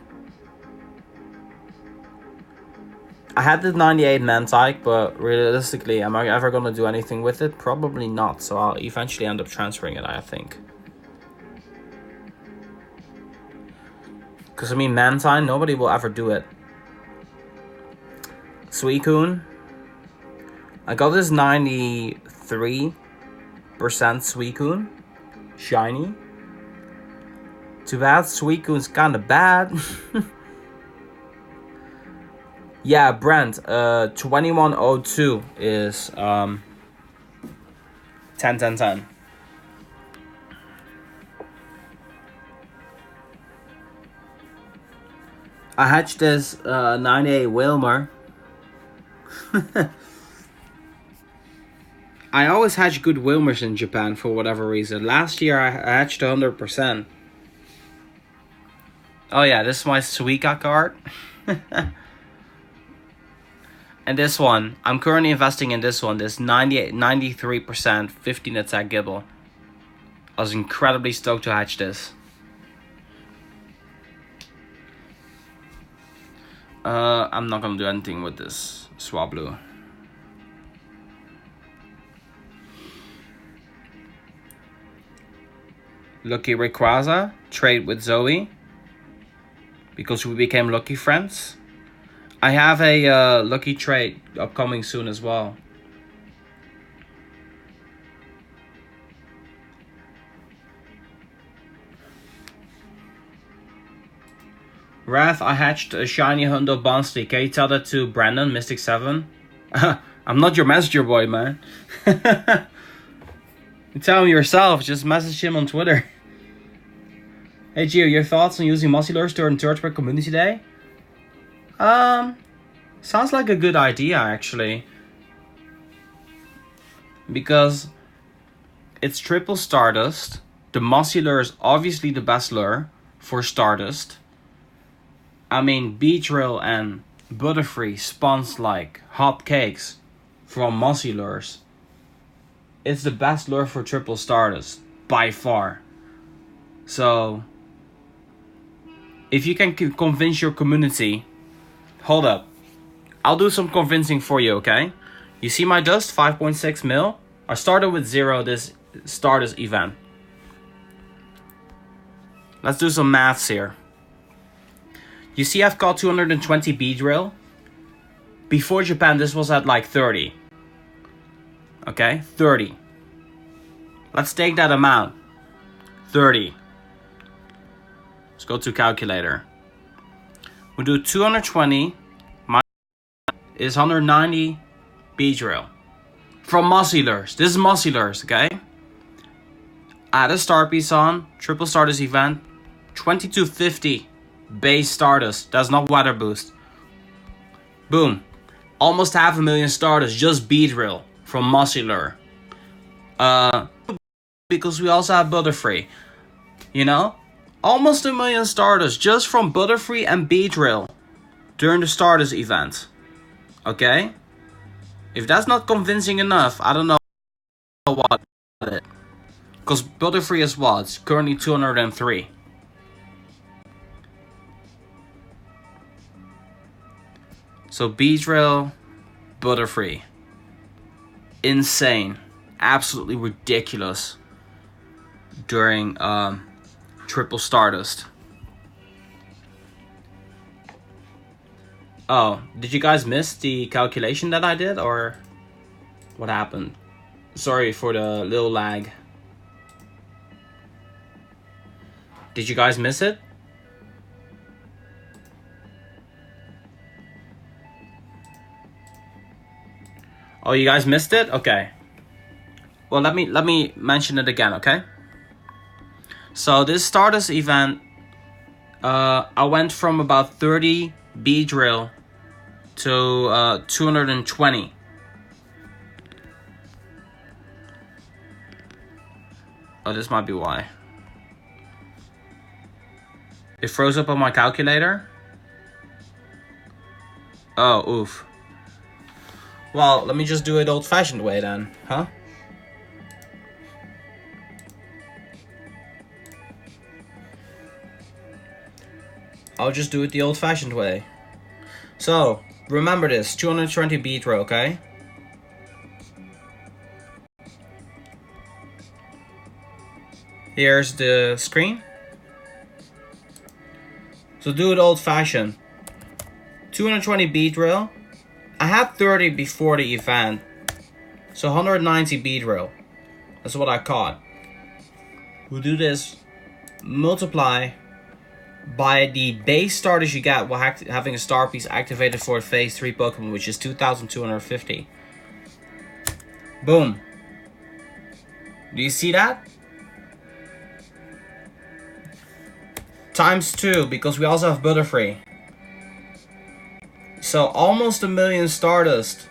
I had the 98 Mailtime, but realistically, am I ever gonna do anything with it? Probably not. So I'll eventually end up transferring it, I think. Because I mean, Mailtime, nobody will ever do it. Suicune. I got this 93% Suicune. Shiny. Too bad, Suicune's kinda bad. Yeah, Brent, 2102 is 10 10 10. I hatched this 98 Wilmer. I always hatch good Wilmers in Japan for whatever reason. Last year I hatched 100%. Oh yeah, this is my Suika card. And this one, I'm currently investing in this one, this 93% 15 attack Gibble. I was incredibly stoked to hatch this. I'm not gonna do anything with this Swablu. Lucky Rayquaza, trade with Zoe. Because we became lucky friends. I have a lucky trade upcoming soon as well. Wrath, I hatched a shiny Hundo Bonsly. Can you tell that to Brandon, Mystic 7? I'm not your messenger boy, man. You tell him yourself, just message him on Twitter. Hey Gio, your thoughts on using Mossy Lures during Turtwig Community Day? Sounds like a good idea, actually. Because it's triple Stardust. The Mossy Lure is obviously the best lure for Stardust. I mean, Beedrill and Butterfree spawns like hot cakes from Mossy Lures. It's the best lure for triple Stardust, by far. So, if you can convince your community... Hold up. I'll do some convincing for you, okay? You see my dust, 5.6 mil? I started with 0 this Stardust event. Let's do some maths here. You see I've caught 220 Beedrill. Before Japan, this was at like 30. Okay, 30. Let's take that amount. 30. Let's go to calculator. We do 220 minus is 190 Beedrill. From Mossy Lures. This is Mossy Lures, okay? Add a star piece on. Triple Stardust event. 2250 base Stardust. That's not weather boost. Boom. Almost 500,000 Stardust. Just Beedrill from Mossy Lure. Because we also have Butterfree. You know? Almost 1 million Stardust just from Butterfree and Beedrill during the Stardust event. Okay? If that's not convincing enough, I don't know what it. Because Butterfree is what? It's currently 203. So Beedrill, Butterfree. Insane. Absolutely ridiculous. During Triple Stardust. Oh, did you guys miss the calculation that I did, or what happened? Sorry for the little lag. Did you guys miss it? Oh, you guys missed it? Okay. Well, let me mention it again, okay? So this Stardust event, I went from about 30 bead drill to 220. Oh, this might be why. It froze up on my calculator. Oh, oof. Well, let me just do it old-fashioned way then, huh? I'll just do it the old-fashioned way. So, remember this, 220 bead drill, okay? Here's the screen. So do it old-fashioned. 220 bead drill. I had 30 before the event. So 190 bead drill. That's what I caught. We'll do this, multiply by the base starters you get while having a star piece activated for phase 3 Pokemon, which is 2,250. Boom. Do you see that? Times 2, because we also have Butterfree. So almost 1 million Stardust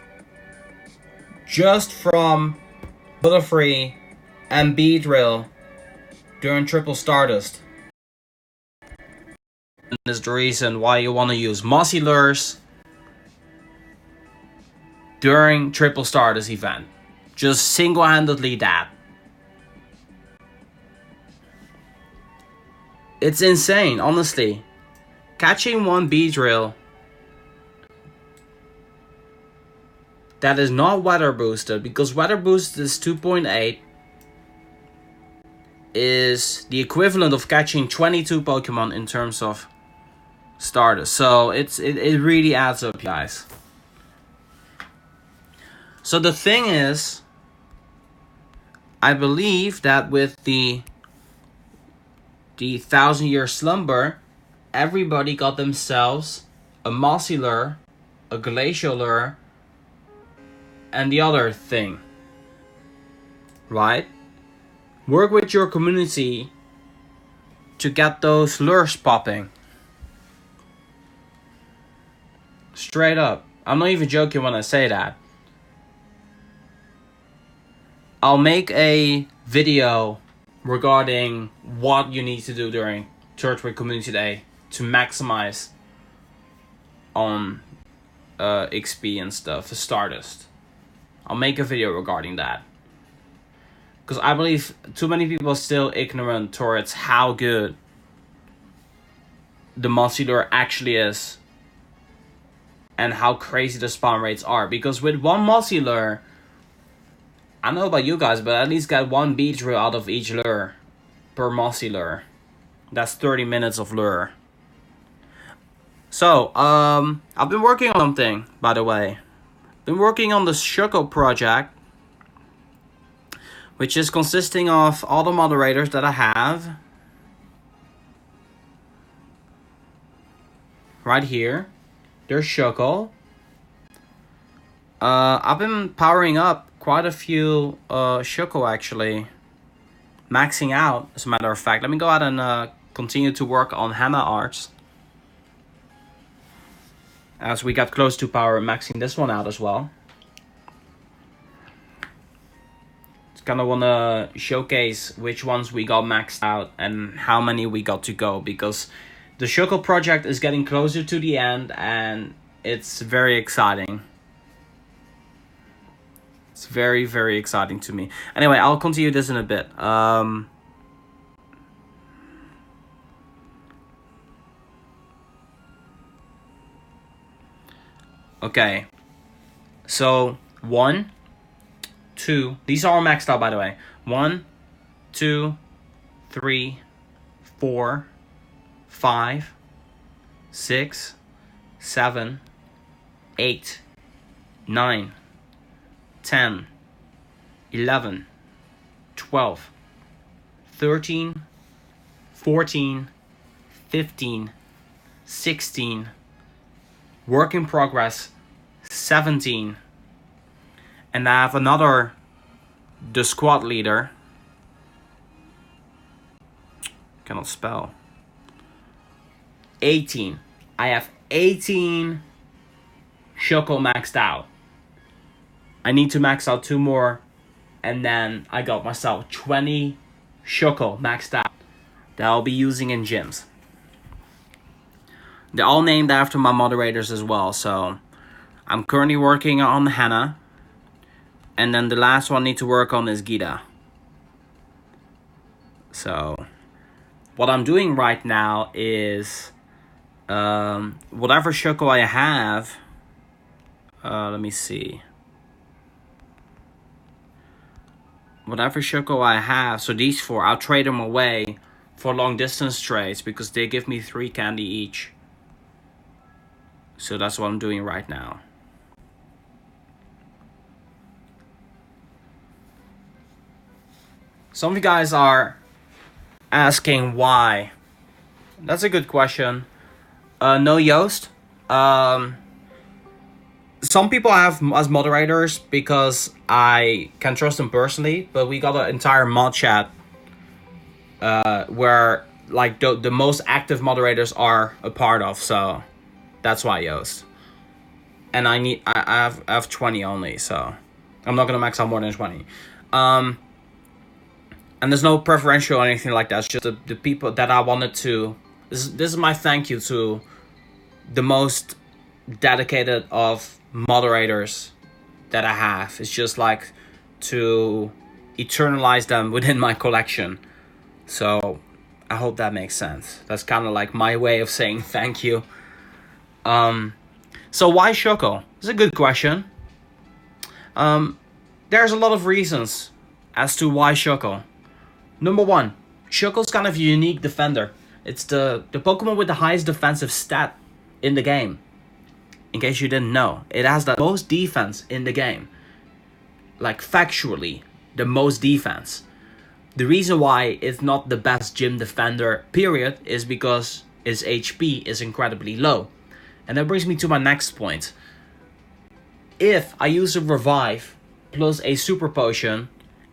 just from Butterfree and Beedrill during Triple Stardust. And this is the reason why you want to use Mossy Lures during Triple Stardust event. Just single-handedly that. It's insane, honestly. Catching one Beedrill that is not weather boosted, because weather boosted is 2.8, is the equivalent of catching 22 Pokemon in terms of Stardust. So it really adds up, guys. So the thing is, I believe that with the 1,000-year slumber, everybody got themselves a Mossy Lure, a Glacial Lure, and the other thing. Right? Work with your community to get those lures popping. Straight up. I'm not even joking when I say that. I'll make a video regarding what you need to do during Turtwig Community Day to maximize on XP and stuff, the Stardust. I'll make a video regarding that. Because I believe too many people are still ignorant towards how good the Mossy Lure actually is. And how crazy the spawn rates are. Because with one Mossy Lure, I don't know about you guys, but at least get one Beedrill out of each lure per Mossy Lure. That's 30 minutes of lure. So, I've been working on something, by the way. Been working on the Shuko project, which is consisting of all the moderators that I have. Right here. There's Shuko. I've been powering up quite a few Shuko actually. Maxing out, as a matter of fact. Let me go ahead and continue to work on Hannah Arts. As we got close to power, maxing this one out as well. Just kind of want to showcase which ones we got maxed out and how many we got to go. Because the Shuko project is getting closer to the end and it's very exciting. It's very, very exciting to me. Anyway, I'll continue this in a bit. Okay. So, 1, 2. These are all maxed out, by the way. 1, 2, 3, 4, 5, 6, 7, 8, 9, 10, 11, 12, 13, 14, 15, 16, work in progress, 17, and I have another, the squad leader, Cannot spell. 18. I have 18 Shoko maxed out. I need to max out 2 more, and then I got myself 20 Shoko maxed out that I'll be using in gyms. They're all named after my moderators as well, so I'm currently working on Hannah, and then the last one I need to work on is Gita. So what I'm doing right now is whatever Shoko I have, let me see. Whatever Shoko I have, so these 4, I'll trade them away for long distance trades because they give me 3 candy each. So that's what I'm doing right now. Some of you guys are asking why. That's a good question. No, Joost. Some people I have as moderators because I can trust them personally, but we got an entire mod chat where like the most active moderators are a part of, so that's why, Joost. And I have 20 only, so I'm not gonna max out more than 20. And there's no preferential or anything like that. It's just the people that I wanted to. This is my thank you to the most dedicated of moderators that I have. It's just like to eternalize them within my collection. So I hope that makes sense. That's kind of like my way of saying thank you. So why Shoko? It's a good question. There's a lot of reasons as to why Shoko. Number 1, Shoko's kind of a unique defender. It's the Pokemon with the highest defensive stat in the game. In case you didn't know, it has the most defense in the game. Like factually, the most defense. The reason why it's not the best gym defender, period, is because its HP is incredibly low. And that brings me to my next point. If I use a Revive plus a Super Potion,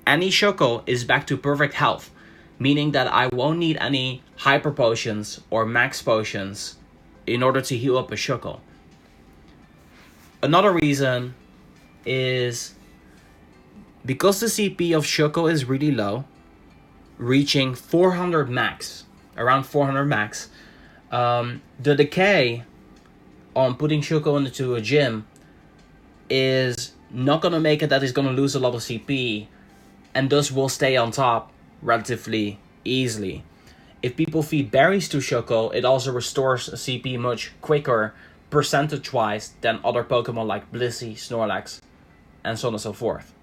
any Shoko is back to perfect health. Meaning that I won't need any Hyper Potions or Max Potions in order to heal up a Shoko. Another reason is because the CP of Shoko is really low, reaching 400 max, around 400 max, the decay on putting Shoko into a gym is not going to make it that he's going to lose a lot of CP, and thus will stay on top relatively easily. If people feed berries to Shoko, it also restores CP much quicker percentage-wise than other Pokemon like Blissey, Snorlax, and so on and so forth.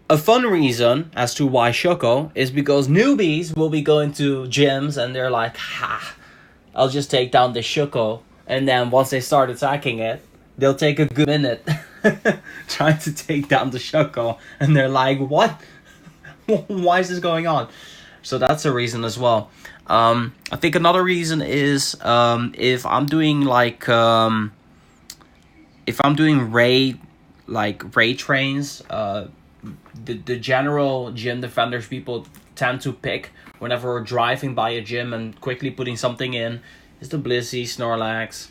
A fun reason as to why Shoko is because newbies will be going to gyms and they're like, I'll just take down the Shoko, and then once they start attacking it, they'll take a good minute trying to take down the Shoko, and they're like, what? Why is this going on? So that's a reason as well. I think another reason is if I'm doing like if I'm doing raid trains, the general gym defenders people tend to pick whenever we're driving by a gym and quickly putting something in is the Blissey, Snorlax,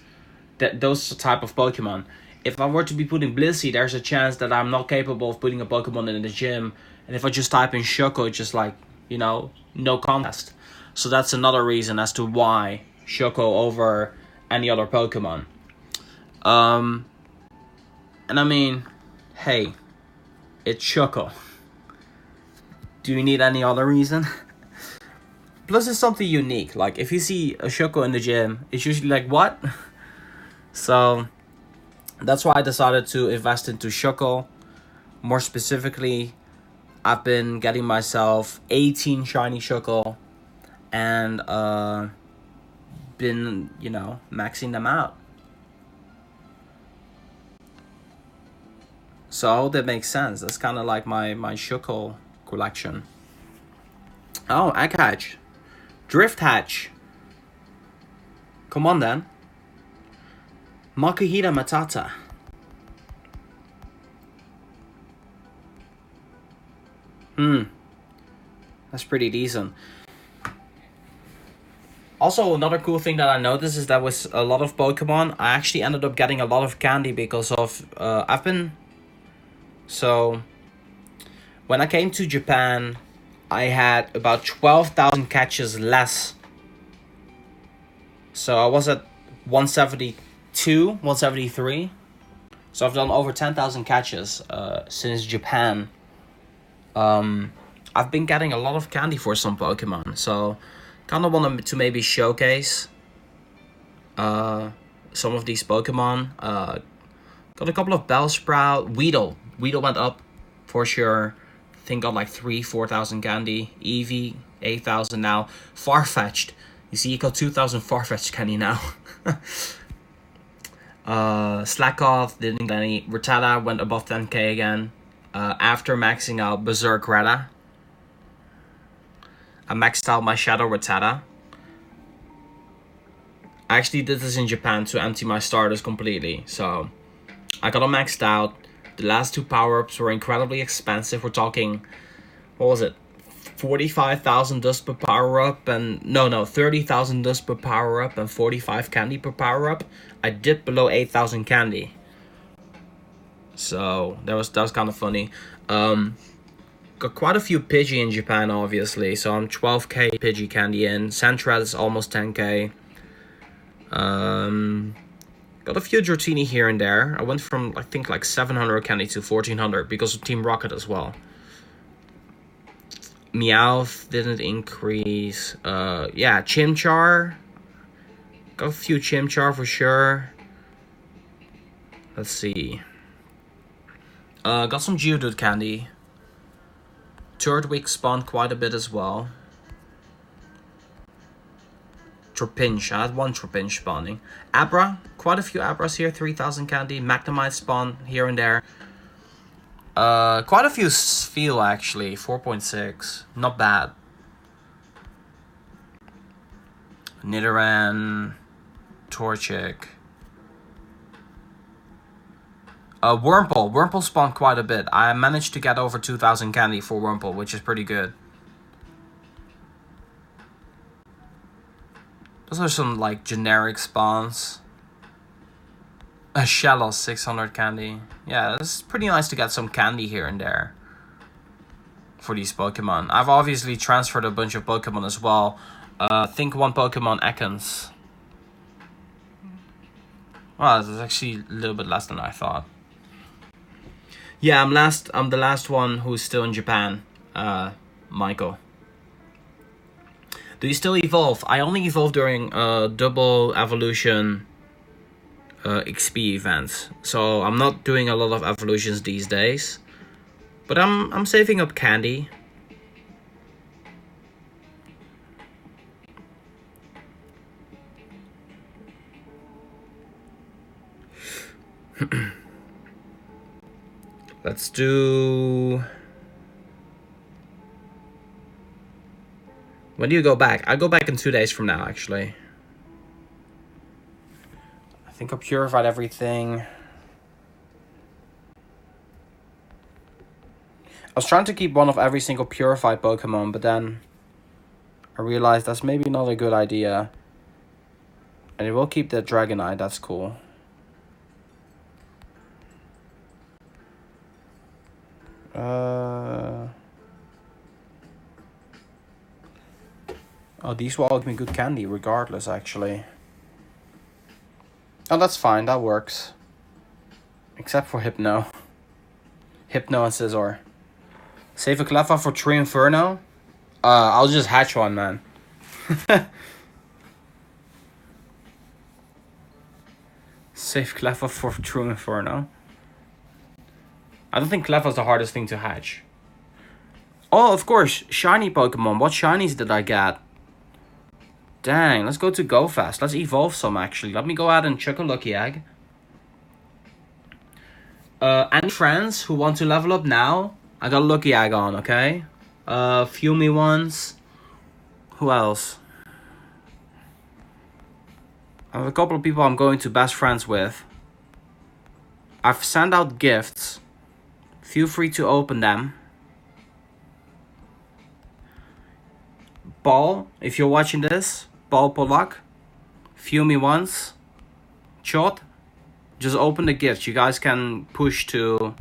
those type of Pokemon. If I were to be putting Blissey, there's a chance that I'm not capable of putting a Pokemon in the gym. And if I just type in Shoko, it's just like, you know, no contest. So that's another reason as to why Shoko over any other Pokemon. And I mean, hey, it's Shoko. Do you need any other reason? Plus it's something unique. Like if you see a Shoko in the gym, it's usually like, what? So that's why I decided to invest into Shoko. More specifically, I've been getting myself 18 shiny Shoko and been, you know, maxing them out. So I hope that makes sense. That's kind of like my Shoko collection. Oh, Egg Hatch. Drift Hatch. Come on then. Makuhita Matata. That's pretty decent. Also, another cool thing that I noticed is that with a lot of Pokemon, I actually ended up getting a lot of candy because of... So, when I came to Japan, I had about 12,000 catches less. So I was at 172, 173. So I've done over 10,000 catches since Japan. I've been getting a lot of candy for some Pokemon. So kind of want to maybe showcase some of these Pokemon. Got a couple of Bellsprout. Weedle. Weedle went up for sure. I think got like 4,000 candy. Eevee, 8,000 now. Farfetch'd. You see, you got 2,000 Farfetch'd candy now. Slackoff didn't get any. Rattata went above 10k again. After maxing out Berserk Rata. I maxed out my Shadow Rattata. I actually did this in Japan to empty my starters completely. So, I got them maxed out. The last two power-ups were incredibly expensive. We're talking, what was it? 45,000 dust per power-up and... No, 30,000 dust per power-up and 45 candy per power-up. I dipped below 8,000 candy. So, that was kind of funny. Got quite a few Pidgey in Japan, obviously. So, I'm 12k Pidgey candy in. Sandshrew is almost 10k. Got a few Dratini here and there. I went from, I think, like 700 candy to 1,400 because of Team Rocket as well. Meowth didn't increase. Yeah, Chimchar. Got a few Chimchar for sure. Let's see. Got some Geodude candy. Turtwig spawned quite a bit as well. Trapinch, I had one Trapinch spawning. Abra, quite a few Abras here, 3,000 candy. Magnemite spawn here and there. Quite a few Spheal actually, 4.6, not bad. Nidoran, Torchic. Wurmple spawned quite a bit. I managed to get over 2,000 candy for Wurmple, which is pretty good. Those are some like generic spawns. A Shellos, 600 candy. Yeah, it's pretty nice to get some candy here and there for these Pokemon. I've obviously transferred a bunch of Pokemon as well. I think one Pokemon Ekans. Well, it's actually a little bit less than I thought. Yeah, I'm the last one who's still in Japan. Michael. Do you still evolve? I only evolve during double evolution XP events. So I'm not doing a lot of evolutions these days. But I'm saving up candy. Let's do... When do you go back? I go back in 2 days from now, actually. I think I purified everything. I was trying to keep one of every single purified Pokemon, but then I realized that's maybe not a good idea. And it will keep the Dragonite, that's cool. Oh, these will all give me good candy regardless, actually. Oh, that's fine, that works. Except for Hypno. Hypno and Scizor. Save a Cleffa for True Inferno? I'll just hatch one, man. Save Cleffa for True Inferno. I don't think Cleffa's the hardest thing to hatch. Oh, of course, shiny Pokemon. What shinies did I get? Dang, let's go to Go Fast. Let's evolve some, actually. Let me go out and chuck a Lucky Egg. Any friends who want to level up now? I got a Lucky Egg on, okay? Few me ones. Who else? I have a couple of people I'm going to best friends with. I've sent out gifts. Feel free to open them. Paul, if you're watching this, Paul Polak, feel me once. Chot, just open the gift. You guys can push to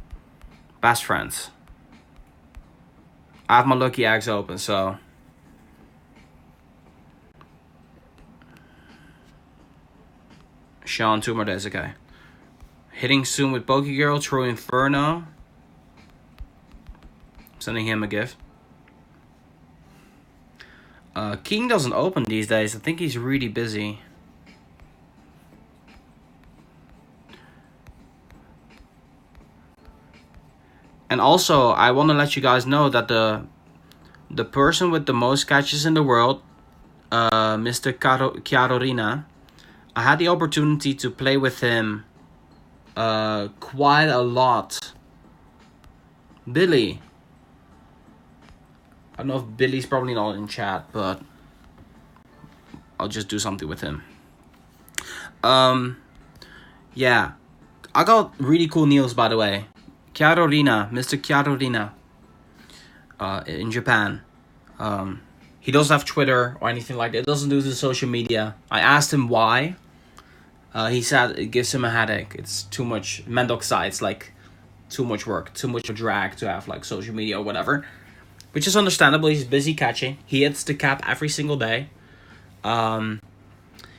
best friends. I have my lucky eggs open, so. Sean, 2 more days, okay. Hitting soon with Pokegirl, True Inferno. Sending him a gift. King doesn't open these days. I think he's really busy. And also, I want to let you guys know that the person with the most catches in the world, Mr. Chiarorina, I had the opportunity to play with him quite a lot. Billy. I don't know if Billy's probably not in chat, but I'll just do something with him. Yeah. I got really cool news, by the way. Chiarorina, Mr. Chiarorina, in Japan. He doesn't have Twitter or anything like that. He doesn't do the social media. I asked him why. He said it gives him a headache. It's too much mendoxide. It's like too much work, too much drag to have like social media or whatever. Which is understandable. He's busy catching. He hits the cap every single day.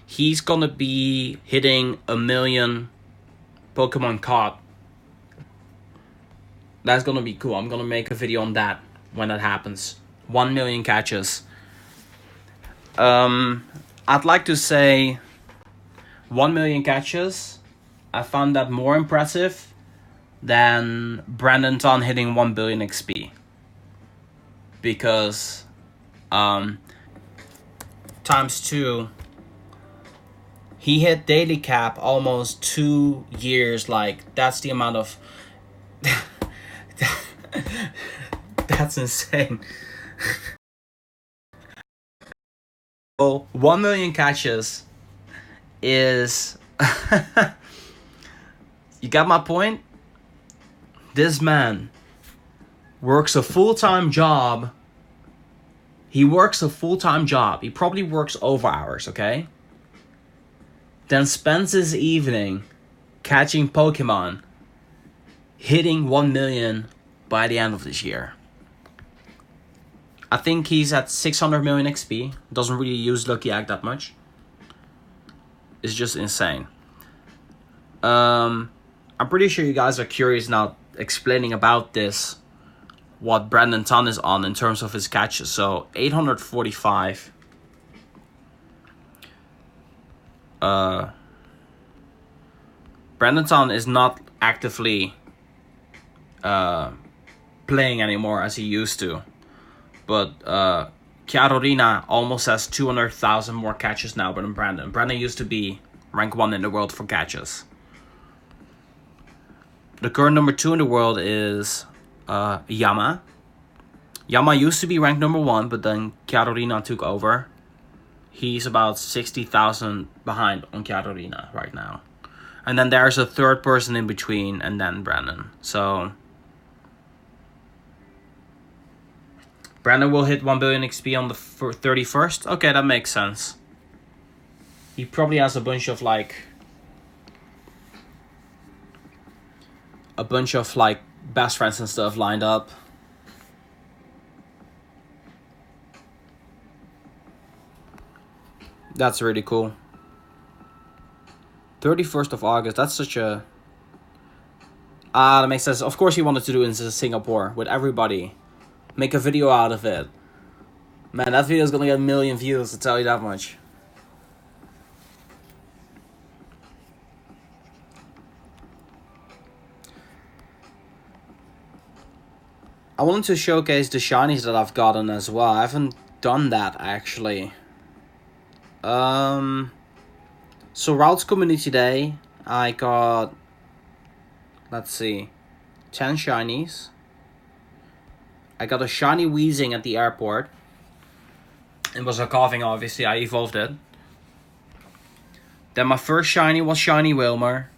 He's gonna be hitting 1 million Pokemon caught. That's gonna be cool. I'm gonna make a video on that when that happens. 1 million catches. I'd like to say 1 million catches. I found that more impressive than Brandon Ton hitting 1 billion XP. Because times 2, he hit daily cap almost 2 years. Like, that's the amount of that's insane. Well, 1 million catches is you got my point? This man works a full-time job. He works a full-time job. He probably works over hours, okay? Then spends his evening catching Pokemon, hitting 1 million by the end of this year. I think he's at 600 million XP. Doesn't really use Lucky Egg that much. It's just insane. I'm pretty sure you guys are curious now explaining about this. What Brandon Ton is on in terms of his catches. So 845. Brandon Ton is not actively playing anymore as he used to. But Chiarorina almost has 200,000 more catches now than Brandon. Brandon used to be rank 1 in the world for catches. The current number 2 in the world is Yama. Yama used to be ranked number 1, but then Chiarorina took over. He's about 60,000 behind on Chiarorina right now. And then there's a third person in between, and then Brandon. So Brandon will hit 1 billion XP on the 31st. Okay, that makes sense. He probably has a bunch of like best friends and stuff lined up. That's really cool. 31st of August, that's such a... that makes sense. Of course he wanted to do it in Singapore with everybody. Make a video out of it. Man, that video is gonna get 1 million views, to tell you that much. I wanted to showcase the shinies that I've gotten as well. I haven't done that actually. So Routes Community Day, I got, let's see, 10 shinies. I got a shiny Weezing at the airport. It was a coughing, obviously. I evolved it. Then my first shiny was shiny Wilmer.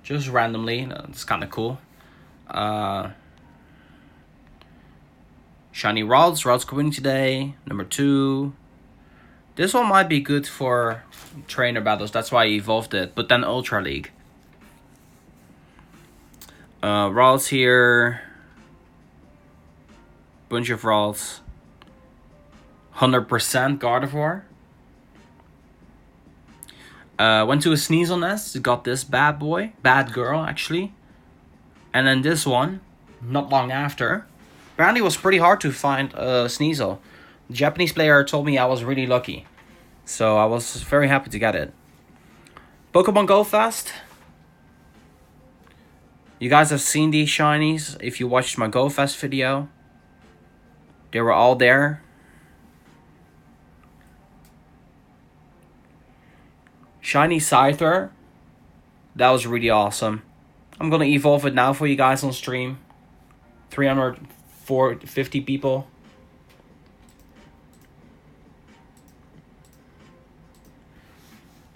Just randomly. It's kind of cool. Shiny rods community day. Number 2. This one might be good for trainer battles. That's why I evolved it. But then Ultra League. Rods here. Bunch of rods. 100% Gardevoir. Went to a Sneasel nest. Got this bad boy. Bad girl, actually. And then this one. Not long after. Apparently it was pretty hard to find a Sneasel. The Japanese player told me I was really lucky. So I was very happy to get it. Pokemon GO Fest. You guys have seen these shinies if you watched my Go Fest video. They were all there. Shiny Scyther. That was really awesome. I'm gonna evolve it now for you guys on stream. 350 people.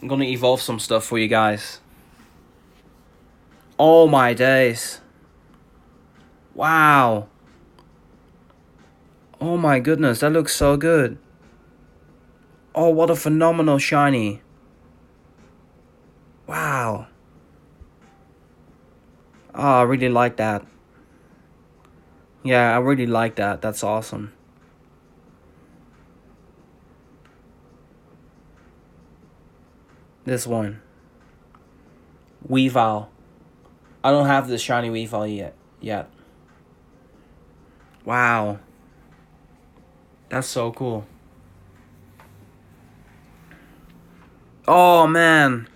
I'm gonna evolve some stuff for you guys. Oh my days. Wow. Oh my goodness, that looks so good. Oh, what a phenomenal shiny. Wow. Oh, I really like that. Yeah, I really like that. That's awesome. This one. Weavile. I don't have this shiny Weavile yet. Wow. That's so cool. Oh, man.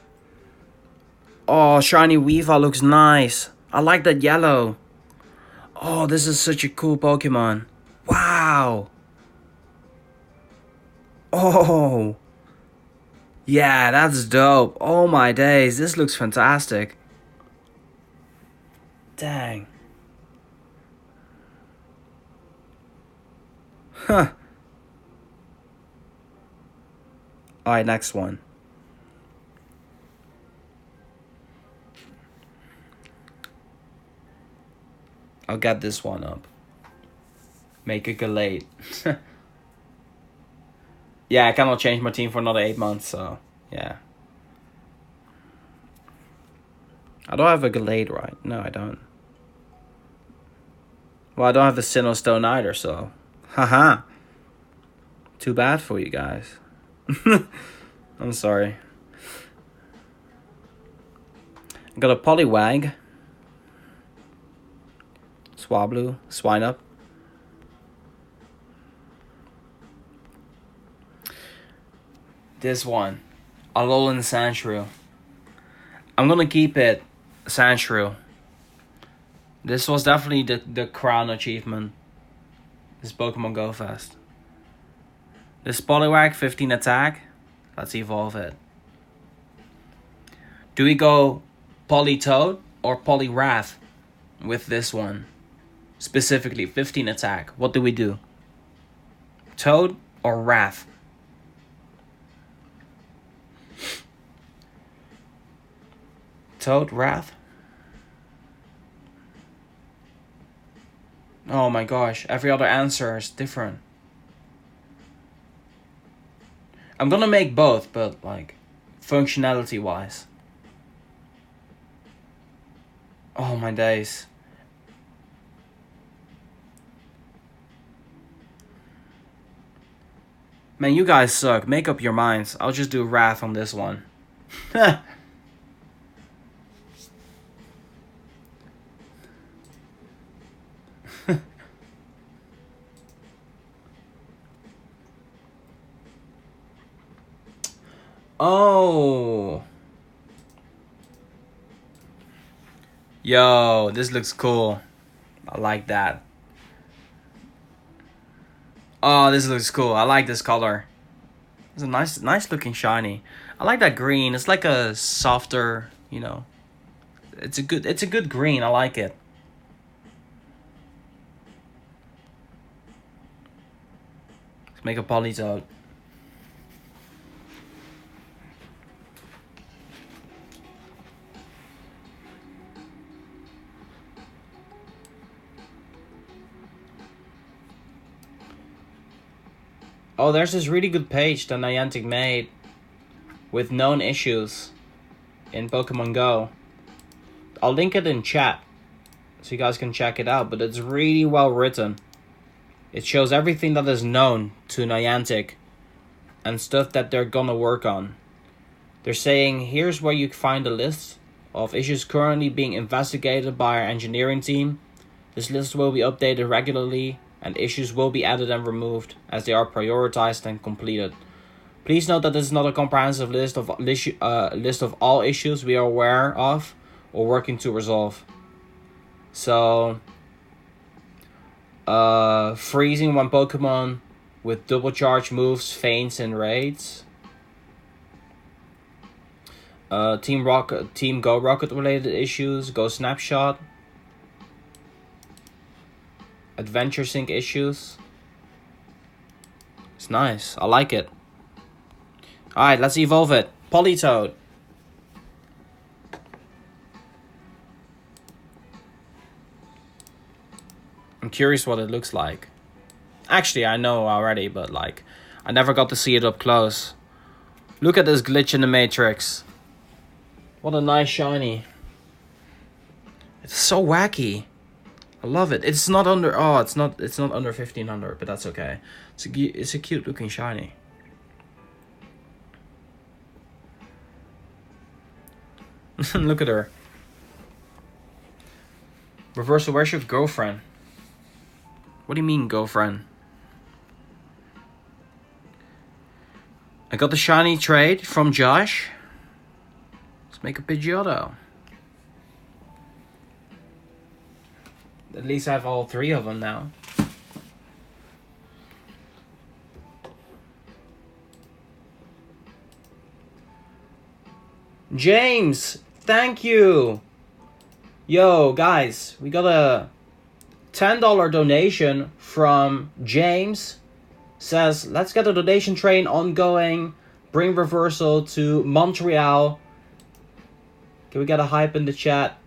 Oh, shiny Weavile looks nice. I like that yellow. Oh, this is such a cool Pokemon. Wow. Oh. Yeah, that's dope. Oh my days, this looks fantastic. Dang. Huh. Alright, next one. I'll get this one up. Make a Gallade. Yeah, I cannot change my team for another 8 months, so yeah. I don't have a Gallade, right? No, I don't. Well, I don't have the Sinnoh Stone either, so haha. Too bad for you guys. I'm sorry. I got a Poliwag. Swablu, Swinub. This one, Alolan Sandshrew. I'm gonna keep it Sandshrew. This was definitely the crown achievement. This Pokemon Go Fest. This Poliwag, 15 attack. Let's evolve it. Do we go Politoed or Poliwrath with this one? Specifically, 15 attack. What do we do? Toad or Wrath? Toad, Wrath? Oh my gosh, every other answer is different. I'm gonna make both, but like, functionality wise. Oh my days. Man, you guys suck. Make up your minds. I'll just do Wrath on this one. Oh. Yo, this looks cool. I like that. Oh, this looks cool. I like this color. It's a nice looking shiny. I like that green. It's like a softer, you know. It's a good green. I like it. Let's make a Politoed. Oh, there's this really good page that Niantic made with known issues in Pokemon GO. I'll link it in chat so you guys can check it out, but it's really well written. It shows everything that is known to Niantic and stuff that they're gonna work on. They're saying, here's where you find a list of issues currently being investigated by our engineering team. This list will be updated regularly, and issues will be added and removed as they are prioritized and completed. Please note that this is not a comprehensive list of all issues we are aware of or working to resolve. So, freezing when Pokemon with double charge moves, feints, and raids. Team Go Rocket related issues, Go Snapshot. Adventure Sync issues. It's nice. I like it. Alright, let's evolve it. Politoed. I'm curious what it looks like. Actually, I know already, but like, I never got to see it up close. Look at this glitch in the Matrix. What a nice shiny. It's so wacky. I love it. It's not under. Oh, it's not under 1500, but that's okay. It's a cute looking shiny. Look at her. Reversal, where's your girlfriend? What do you mean, girlfriend? I got the shiny trade from Josh. Let's make a Pidgeotto. At least I have all three of them now. James, thank you. Yo, guys, we got a $10 donation from James. Says, let's get a donation train ongoing. Bring Reversal to Montreal. Can we get a hype in the chat?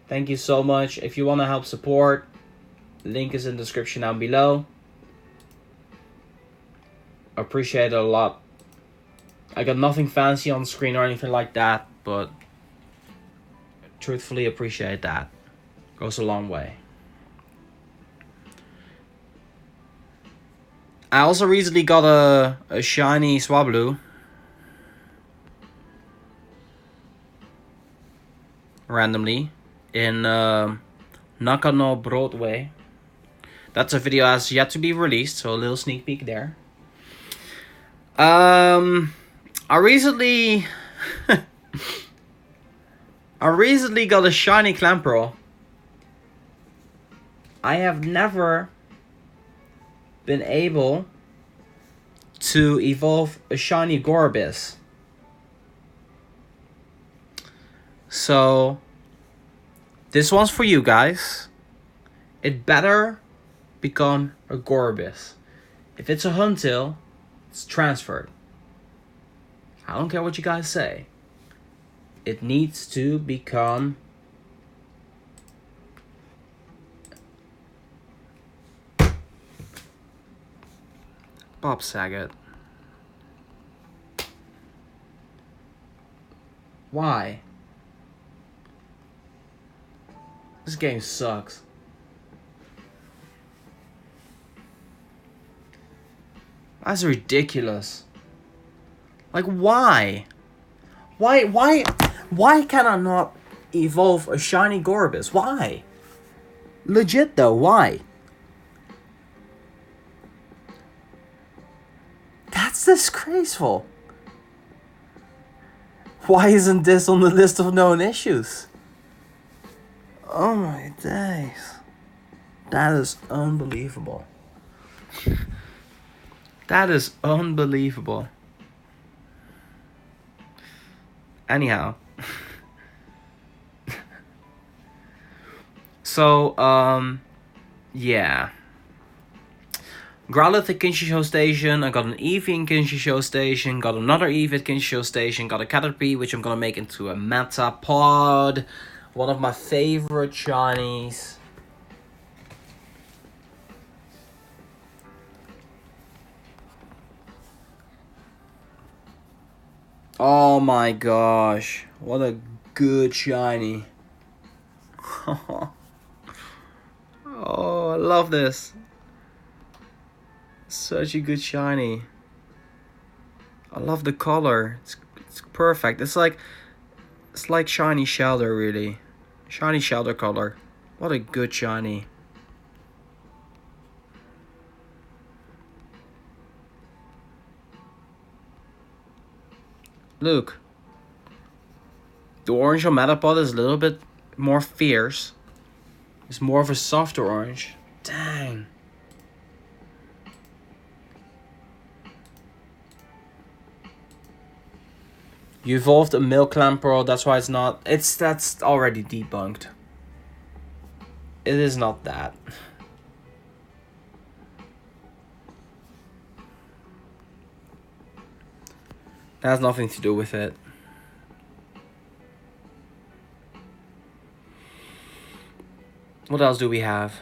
Thank you so much. If you want to help support, link is in the description down below. Appreciate it a lot. I got nothing fancy on screen or anything like that, but truthfully appreciate that. Goes a long way. I also recently got a shiny Swablu. Randomly. In Nakano Broadway. That's a video has yet to be released, so a little sneak peek there. I recently got a shiny Clamperl. I have never been able to evolve a shiny Gorbis. So this one's for you guys. It better become a Gorbis. If it's a Huntail, it's transferred. I don't care what you guys say. It needs to become Bob Saget. Why? This game sucks. That's ridiculous. Like, why? Why can I not evolve a shiny Gorbis? Why? Legit though, why? That's disgraceful. Why isn't this on the list of known issues? Oh my days. That is unbelievable. That is unbelievable. Anyhow. So, yeah. Growlithe at Kinshisho Station. I got an Eevee in Kinshisho Station. Got another Eevee at Kinshisho Station. Got a Caterpie, which I'm gonna make into a Metapod. One of my favorite shinies. Oh my gosh, what a good shiny. Oh, I love this. Such a good shiny. I love the color. It's perfect. It's like shiny Shelter, really. Shiny Shelter color. What a good shiny. Look. The orange on Metapod is a little bit more fierce. It's more of a softer orange. Dang. You evolved a Mailtime Pro, that's why it's not. That's already debunked. It is not that. That has nothing to do with it. What else do we have?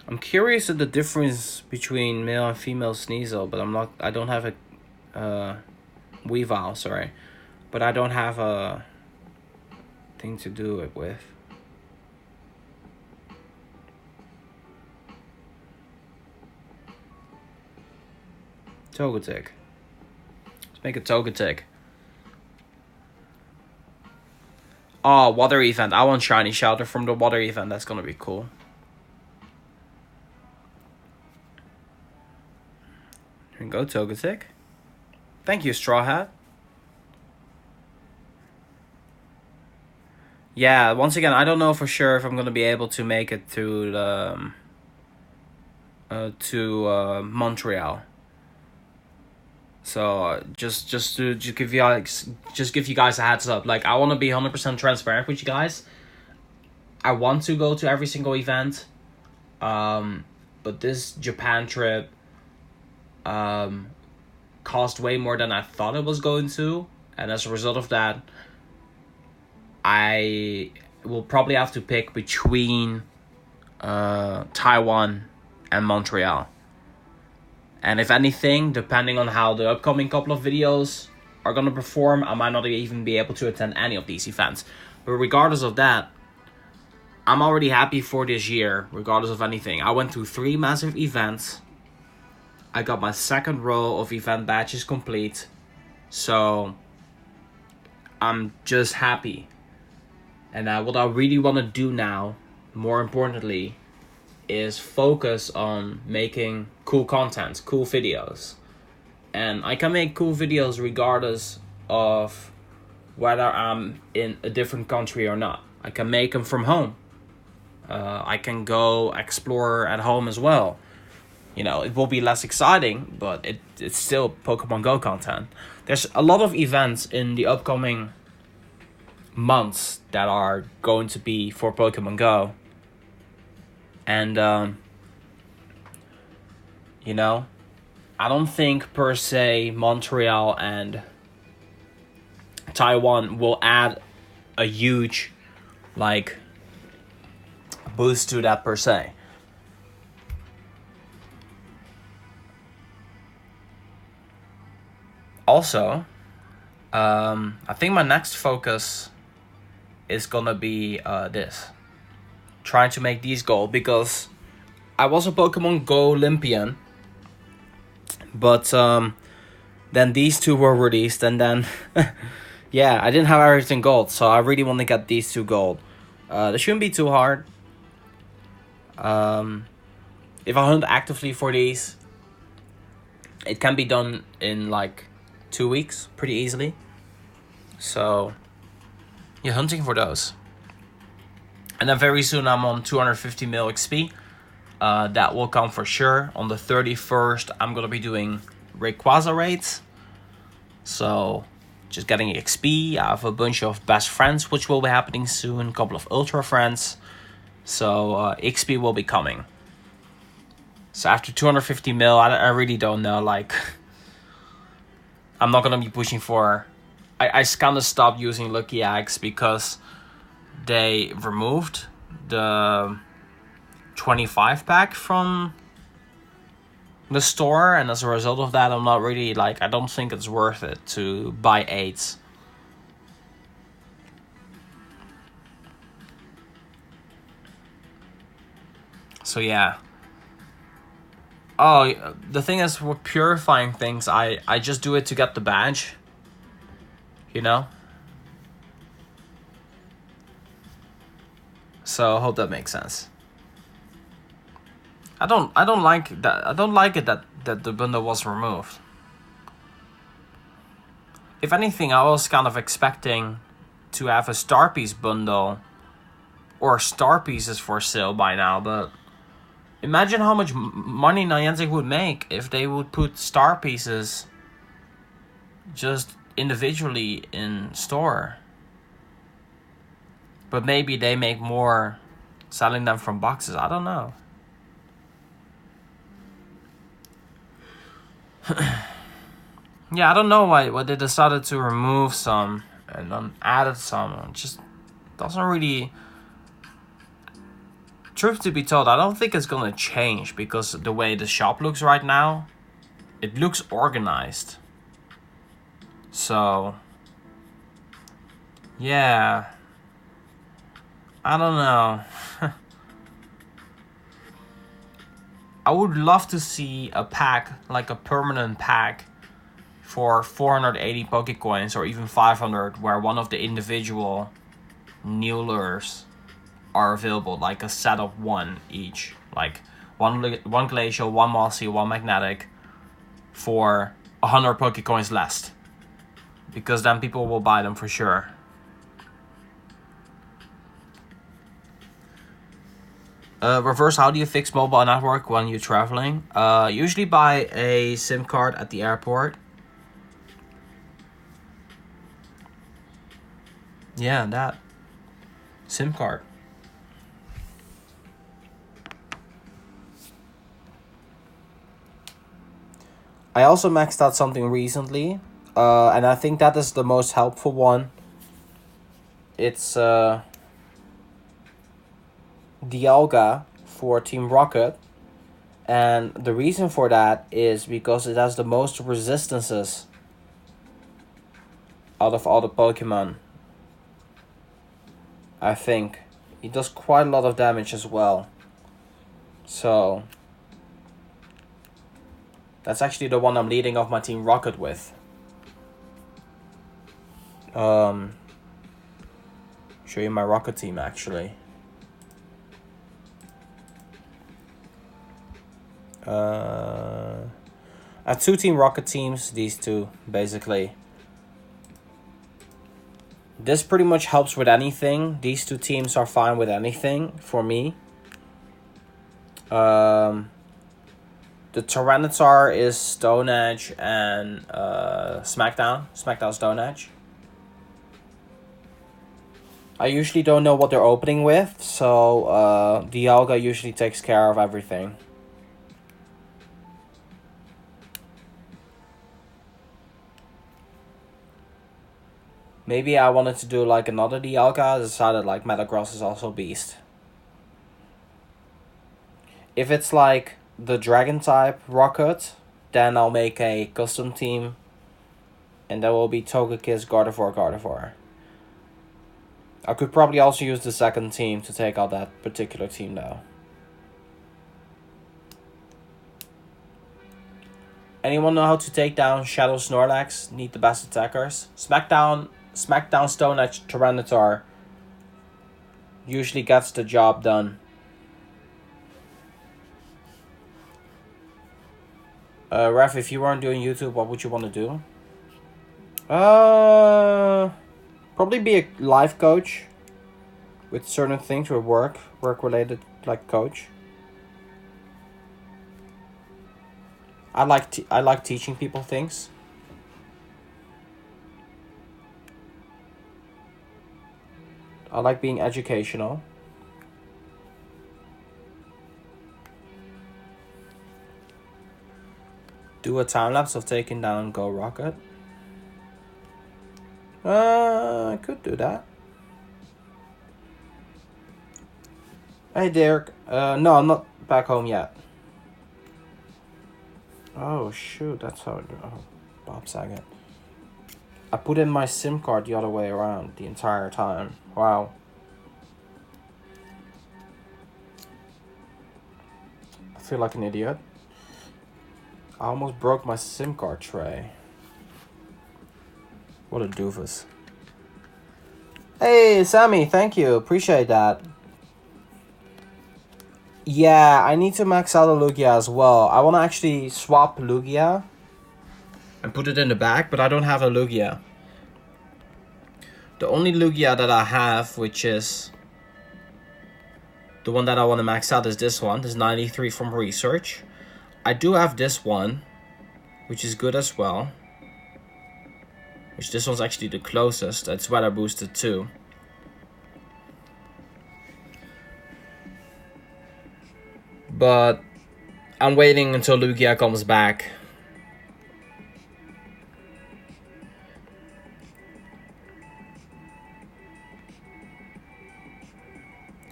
I'm curious at the difference between male and female Sneasel, but I don't have a Weavile, sorry. But I don't have a thing to do it with. Togetic. Let's make a Togetic. Oh, water event. I want shiny Shelter from the water event. That's gonna be cool. Here we go, Togetic. Thank you, Straw Hat. Yeah, once again, I don't know for sure if I'm gonna be able to make it to the Montreal. So just to give you guys a heads up. Like, I want to be 100% transparent with you guys. I want to go to every single event, but this Japan trip cost way more than I thought it was going to, and as a result of that, I will probably have to pick between Taiwan and Montreal. And if anything, depending on how the upcoming couple of videos are going to perform, I might not even be able to attend any of these events. But regardless of that, I'm already happy for this year, regardless of anything. I went through 3 massive events. I got my 2nd row of event badges complete. So, I'm just happy. And what I really want to do now, more importantly, is focus on making cool content, cool videos. And I can make cool videos regardless of whether I'm in a different country or not. I can make them from home. I can go explore at home as well. You know, it will be less exciting, but it's still Pokemon Go content. There's a lot of events in the upcoming months that are going to be for Pokemon Go. And, you know, I don't think per se Montreal and Taiwan will add a huge, like, boost to that per se. Also, I think my next focus is gonna be this. Trying to make these gold, because I was a Pokemon Go Olympian, but then these 2 were released, and then yeah, I didn't have everything gold, so I really want to get these 2 gold. They shouldn't be too hard. If I hunt actively for these, it can be done in like 2 weeks pretty easily. So you're hunting for those. And then very soon I'm on 250 mil XP. That will come for sure. On the 31st, I'm going to be doing Rayquaza raids. So, just getting XP. I have a bunch of best friends, which will be happening soon. A couple of ultra friends. So, XP will be coming. So, after 250 mil, I really don't know. Like, I'm not going to be pushing for... I kind of stopped using Lucky Eggs because they removed the 25 pack from the store, and as a result of that, I'm not really like, I don't think it's worth it to buy 8s. So yeah. Oh, the thing is, with purifying things, I just do it to get the badge. You know? So I hope that makes sense. I don't like that. I don't like it that the bundle was removed. If anything, I was kind of expecting to have a Star Piece bundle or Star Pieces for sale by now, but imagine how much money Niantic would make if they would put Star Pieces just individually in store. But maybe they make more selling them from boxes. I don't know. Yeah, I don't know why they decided to remove some and then added some. It just doesn't really... Truth to be told, I don't think it's gonna change, because the way the shop looks right now, it looks organized. So, yeah. I don't know. I would love to see a pack, like a permanent pack, for 480 Pokecoins or even 500, where one of the individual new lures are available, like a set of 1 each. Like one Glacial, 1 Mossy, 1 Magnetic for 100 Pokecoins less. Because then people will buy them for sure. Reverse, how do you fix mobile network when you're traveling? Usually buy a SIM card at the airport. Yeah, that. SIM card. I also maxed out something recently. And I think that is the most helpful one. It's Dialga for Team Rocket, and the reason for that is because it has the most resistances out of all the Pokemon. I think it does quite a lot of damage as well, so that's actually the one I'm leading off my Team Rocket with. Show you my Rocket team actually. I have 2 Team Rocket teams, these 2, basically. This pretty much helps with anything. These 2 teams are fine with anything, for me. The Tyranitar is Stone Edge and Smackdown. Smackdown Stone Edge. I usually don't know what they're opening with, so Dialga usually takes care of everything. Maybe I wanted to do like another Dialga. I decided like Metagross is also beast. If it's like the Dragon type Rocket, then I'll make a custom team. And that will be Togekiss, Gardevoir, Gardevoir. I could probably also use the second team to take out that particular team though. Anyone know how to take down Shadow Snorlax? Need the best attackers. Smackdown Stone Edge Tyranitar usually gets the job done. Ref, if you weren't doing YouTube, what would you want to do? Probably be a life coach with certain things, with work related, like coach. I like teaching people things. I like being educational. Do a time lapse of taking down Go Rocket. I could do that. Hey Derek. No, I'm not back home yet. Oh shoot, that's how. Oh, Bob Saget. I put in my SIM card the other way around the entire time. Wow. I feel like an idiot. I almost broke my SIM card tray. What a doofus. Hey, Sammy, thank you. Appreciate that. Yeah, I need to max out a Lugia as well. I want to actually swap Lugia and put it in the back, but I don't have a Lugia. The only Lugia that I have, which is the one that I want to max out, is this one. This 93 from Research. I do have this one, which is good as well. Which this one's actually the closest. It's weather boosted too. But I'm waiting until Lugia comes back.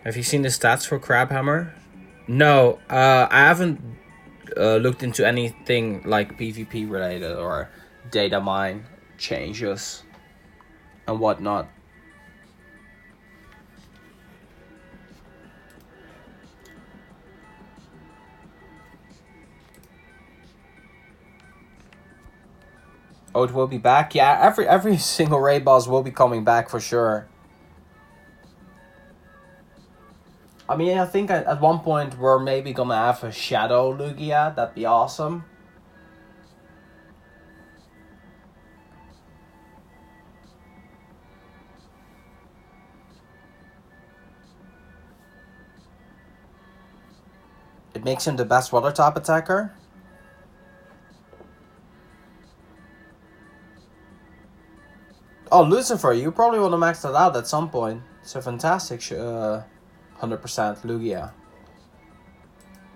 Have you seen the stats for Crabhammer? No, I haven't looked into anything like PvP related or data mine changes and whatnot. Oh, it will be back? Yeah, every single raid boss will be coming back for sure. I mean, I think at one point we're maybe gonna have a Shadow Lugia. That'd be awesome. It makes him the best water type attacker. Oh, Lucifer, you probably want to max that out at some point. It's a fantastic 100% Lugia.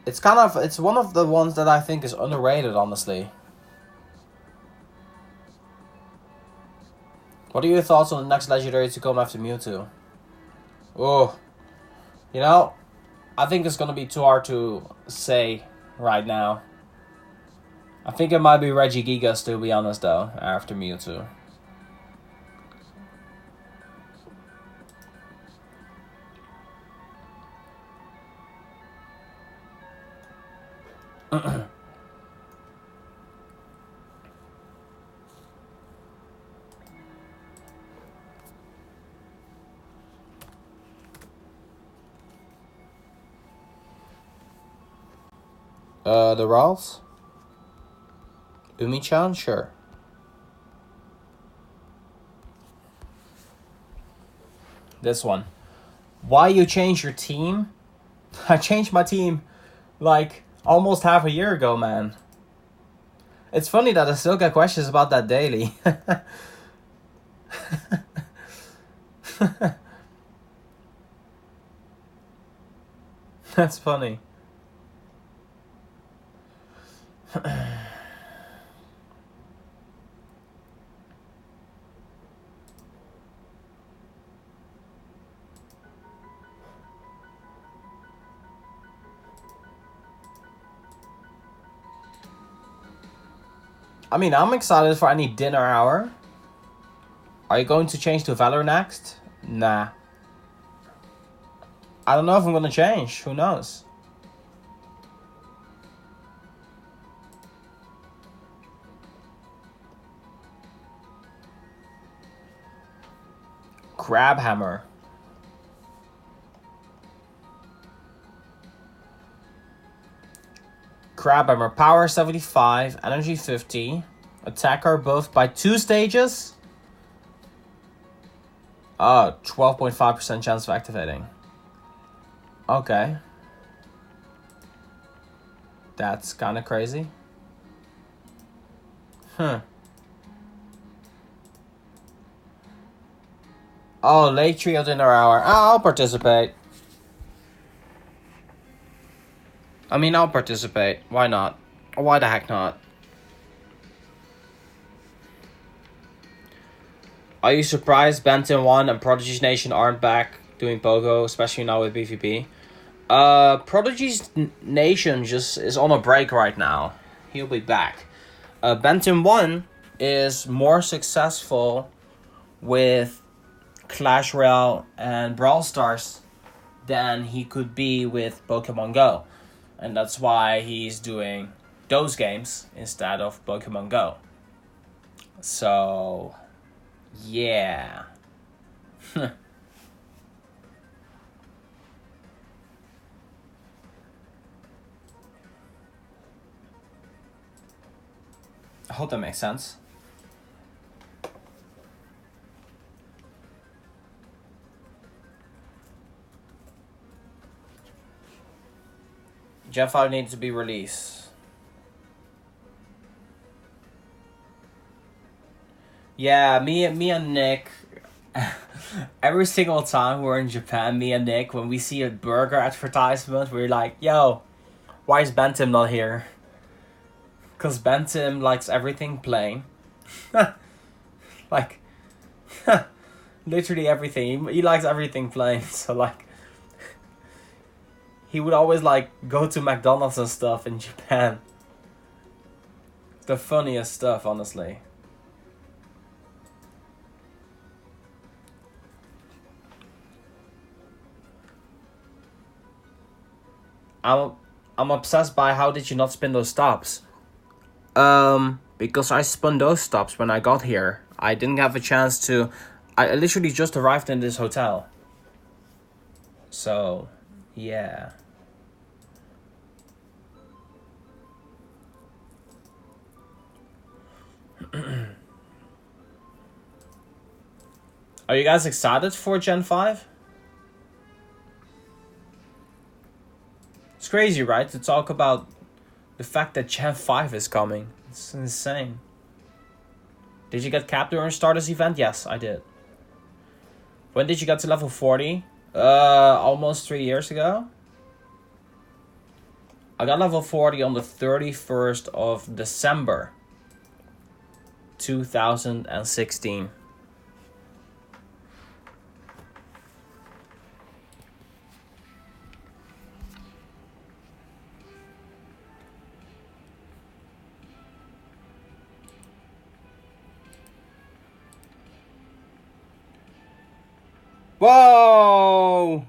It's one of the ones that I think is underrated, honestly. What are your thoughts on the next legendary to come after Mewtwo? Oh, you know, I think it's gonna be too hard to say right now. I think it might be Regigigas, to be honest, though, after Mewtwo. The Ralphs? Umi-chan? Sure. This one. Why you changed your team? I changed my team like almost half a year ago, man. It's funny that I still get questions about that daily. That's funny. I mean, I'm excited for any dinner hour. Are you going to change to Valor next? Nah. I don't know if I'm gonna change. Who knows? Crabhammer. Crabhammer. Power 75, energy 50. Attacker both by 2 stages. 12.5% chance of activating. Okay. That's kind of crazy. Huh. Oh, late trio dinner hour. I'll participate. I mean, I'll participate. Why not? Why the heck not? Are you surprised Benton 1 and Prodigy's Nation aren't back doing Pogo, especially now with BVP? Prodigy's Nation just is on a break right now. he'll be back. Benton 1 is more successful with Clash Royale and Brawl Stars than he could be with Pokemon GO. And that's why he's doing those games instead of Pokemon GO. So, yeah. I hope that makes sense. Gen 5 needs to be released. Yeah, me and Nick, every single time we're in Japan, me and Nick, when we see a burger advertisement, we're like, yo, why is Bentham not here? Because Bentham likes everything plain. Like, literally everything. He likes everything plain, so like, he would always like go to McDonald's and stuff in Japan. The funniest stuff, honestly. I'm obsessed by how did you not spin those stops? Because I spun those stops when I got here. I didn't have a chance to. I literally just arrived in this hotel. So, yeah. Are you guys excited for Gen 5? It's crazy, right? To talk about the fact that Gen 5 is coming. It's insane. Did you get capped during Stardust event? Yes, I did. When did you get to level 40? Almost 3 years ago. I got level 40 on the 31st of December 2016. Whoa!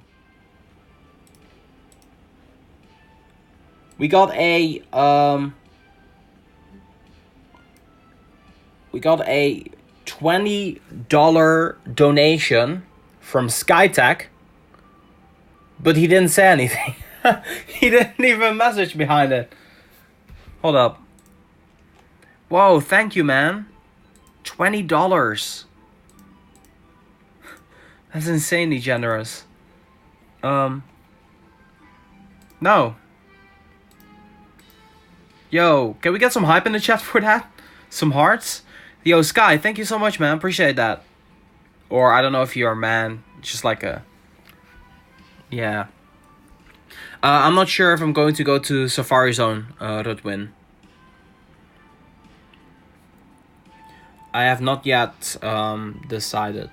We got a $20 donation from Skytech, but he didn't say anything. He didn't even message behind it. Hold up. Whoa, thank you, man. $20. That's insanely generous. No. Yo, can we get some hype in the chat for that? Some hearts? Yo, Sky, thank you so much, man. Appreciate that. Or, I don't know if you're a man. Just like a... Yeah. I'm not sure if I'm going to go to Safari Zone, Rudwin. I have not yet decided.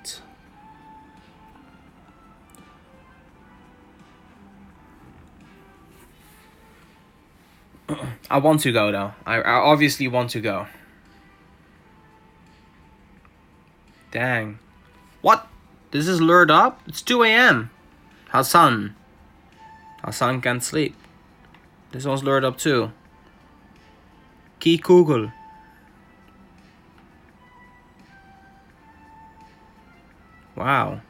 I want to go though. I obviously want to go. Dang. What? This is lured up? It's 2 a.m. Hassan can't sleep. This one's lured up too. Key Kugel. Wow.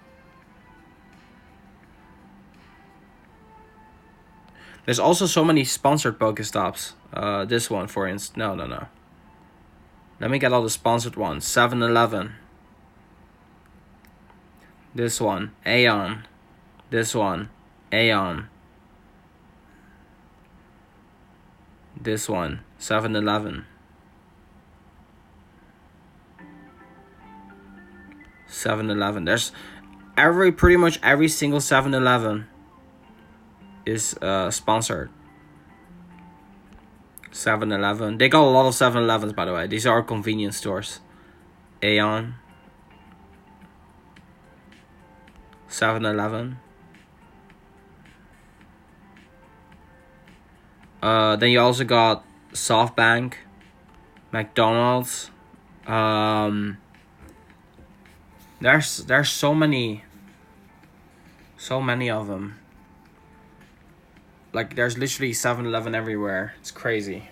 There's also so many sponsored Pokestops. This one, for instance. No. Let me get all the sponsored ones. 7-Eleven. This one. Aeon. This one. Aeon. This one. 7-Eleven. 7-Eleven. There's pretty much every single 7-Eleven is sponsored. 7-Eleven. They got a lot of 7-Elevens, by the way. These are convenience stores. Aeon. 7-Eleven. Then you also got SoftBank, McDonald's. There's so many of them. Like there's literally 7-Eleven everywhere. It's crazy.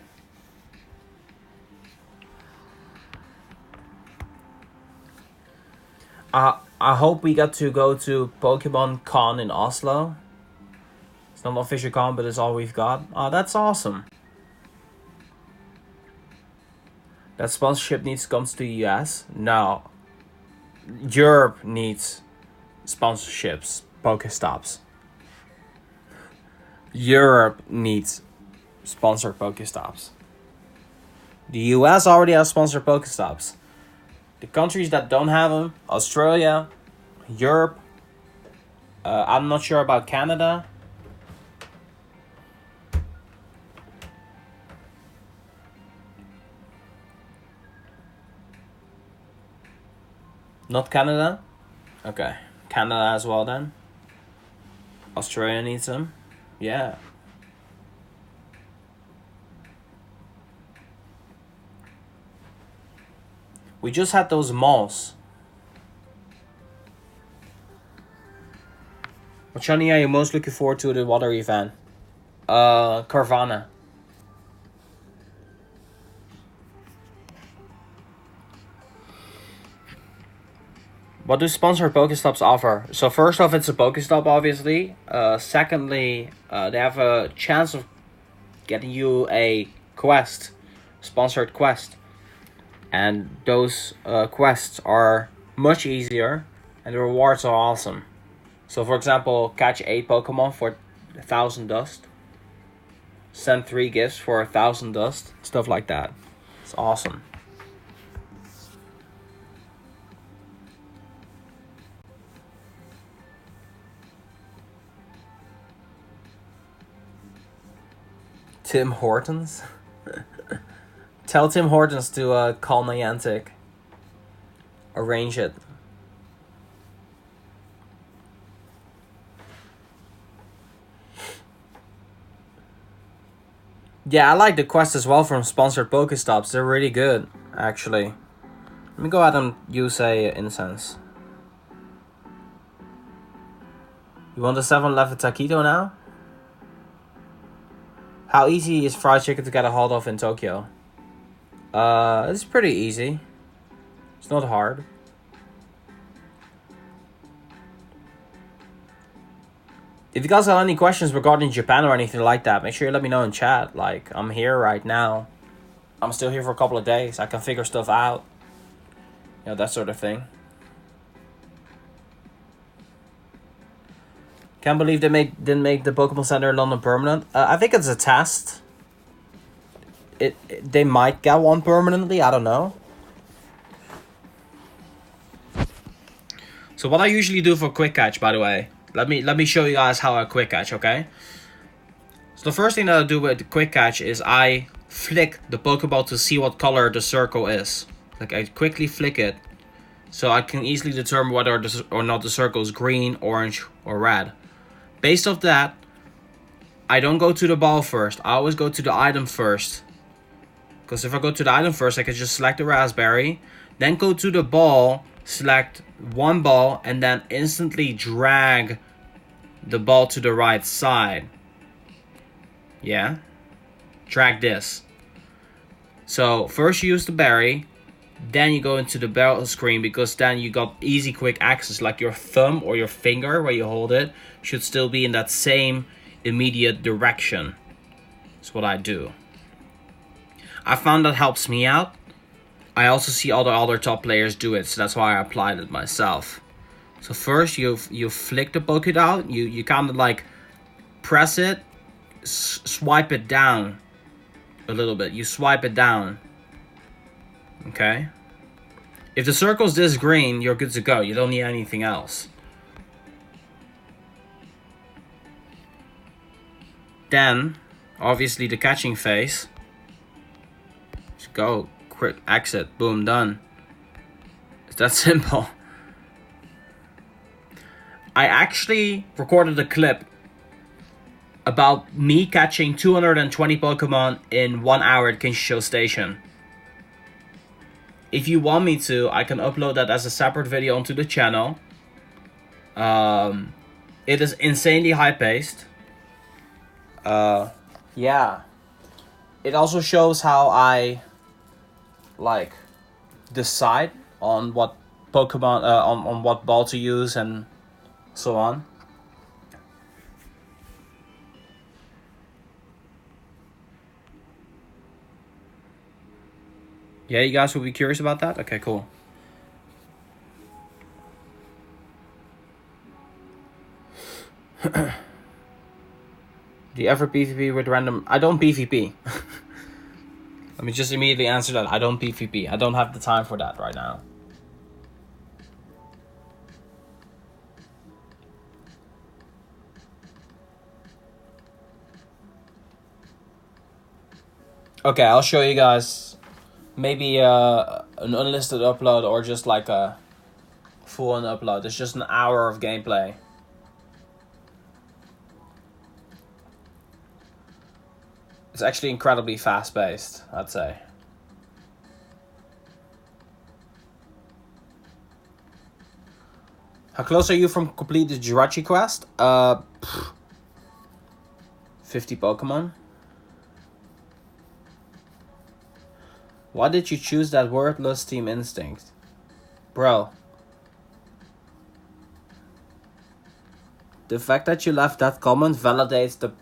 I hope we get to go to Pokemon Con in Oslo. It's not an official con, but it's all we've got. Oh, that's awesome. That sponsorship needs to come to the US? No. Europe needs sponsorships, Pokestops. Europe needs sponsored Pokestops. The US already has sponsored Pokestops. The countries that don't have them, Australia, Europe, I'm not sure about Canada. Not Canada? Okay. Canada as well then. Australia needs them. Yeah. We just had those malls. What shiny are you most looking forward to at the water event? Carvana. What do sponsored Pokestops offer? So first off, it's a Pokestop, obviously. Secondly, they have a chance of getting you a quest, sponsored quest. And those quests are much easier, and the rewards are awesome. So for example, catch 8 Pokemon for 1,000 dust. Send 3 gifts for 1,000 dust. Stuff like that. It's awesome. Tim Hortons? Tell Tim Hortons to call Niantic. Arrange it. Yeah, I like the quest as well from sponsored Pokestops. They're really good, actually. Let me go ahead and use a incense. You want a 7-Eleven taquito now? How easy is fried chicken to get a hold of in Tokyo? It's pretty easy. It's not hard. If you guys have any questions regarding Japan or anything like that, make sure you let me know in chat. Like, I'm here right now. I'm still here for a couple of days. I can figure stuff out. You know, that sort of thing. Can't believe they didn't make the Pokemon Center in London permanent. I think it's a test. They might get one permanently. I don't know. So what I usually do for quick catch, by the way, let me show you guys how I quick catch. Okay. So the first thing that I do with the quick catch is I flick the Pokeball to see what color the circle is. Like I quickly flick it, so I can easily determine whether or not the circle is green, orange, or red. Based off that, I don't go to the ball first. I always go to the item first. Because if I go to the item first, I can just select the raspberry, then go to the ball, select one ball, and then instantly drag the ball to the right side. Yeah? Drag this. So first you use the berry, then you go into the bell screen, because then you got easy quick access. Like your thumb or your finger where you hold it should still be in that same immediate direction. That's what I do. I found that helps me out. I also see all the other top players do it, so that's why I applied it myself. So first you flick the Poké out. You kind of like press it, swipe it down a little bit. You swipe it down. Okay. If the circle's this green, you're good to go. You don't need anything else. Then, obviously, the catching phase. Just go, quick exit, boom, done. It's that simple. I actually recorded a clip about me catching 220 Pokemon in 1 hour at Kinshio Station. If you want me to, I can upload that as a separate video onto the channel. It is insanely high-paced. Yeah. It also shows how I, like, decide on what Pokemon, on what ball to use and so on. Yeah, you guys will be curious about that? Okay, cool. Do you ever PvP with random... I don't PvP. Let me just immediately answer that. I don't PvP. I don't have the time for that right now. Okay, I'll show you guys maybe an unlisted upload or just like a full-on upload. It's just an hour of gameplay. It's actually incredibly fast-paced, I'd say. How close are you from complete the Jirachi quest? 50 Pokemon. Why did you choose that wordless Team Instinct? Bro. The fact that you left that comment validates the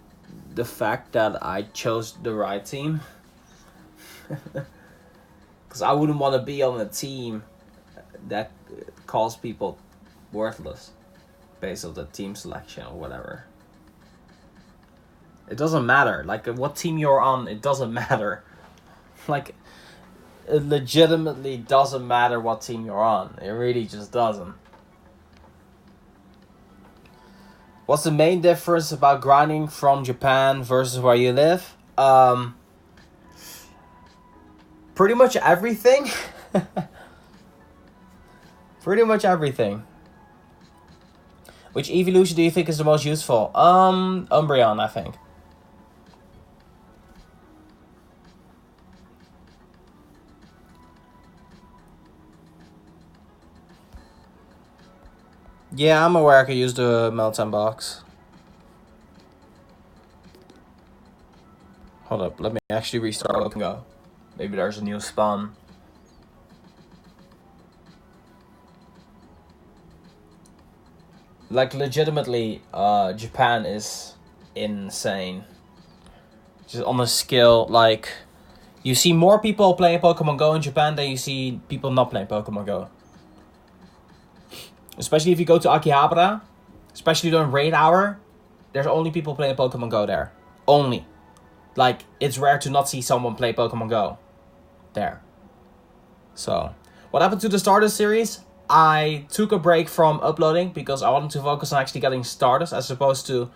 fact that I chose the right team. Because I wouldn't want to be on a team that calls people worthless based on the team selection or whatever. It doesn't matter. Like, what team you're on, it doesn't matter. Like, it legitimately doesn't matter what team you're on. It really just doesn't. What's the main difference about grinding from Japan versus where you live? Pretty much everything. Pretty much everything. Which evolution do you think is the most useful? Umbreon, I think. Yeah, I'm aware I could use the Mailtime box. Hold up, let me actually restart Pokémon GO. Maybe there's a new spawn. Like, legitimately, Japan is insane. Just on a scale, like, you see more people playing Pokemon GO in Japan than you see people not playing Pokemon GO. Especially if you go to Akihabara, especially during raid hour, there's only people playing Pokemon GO there. Only. Like, it's rare to not see someone play Pokemon GO there. So, what happened to the Stardust series? I took a break from uploading because I wanted to focus on actually getting Stardust as opposed to,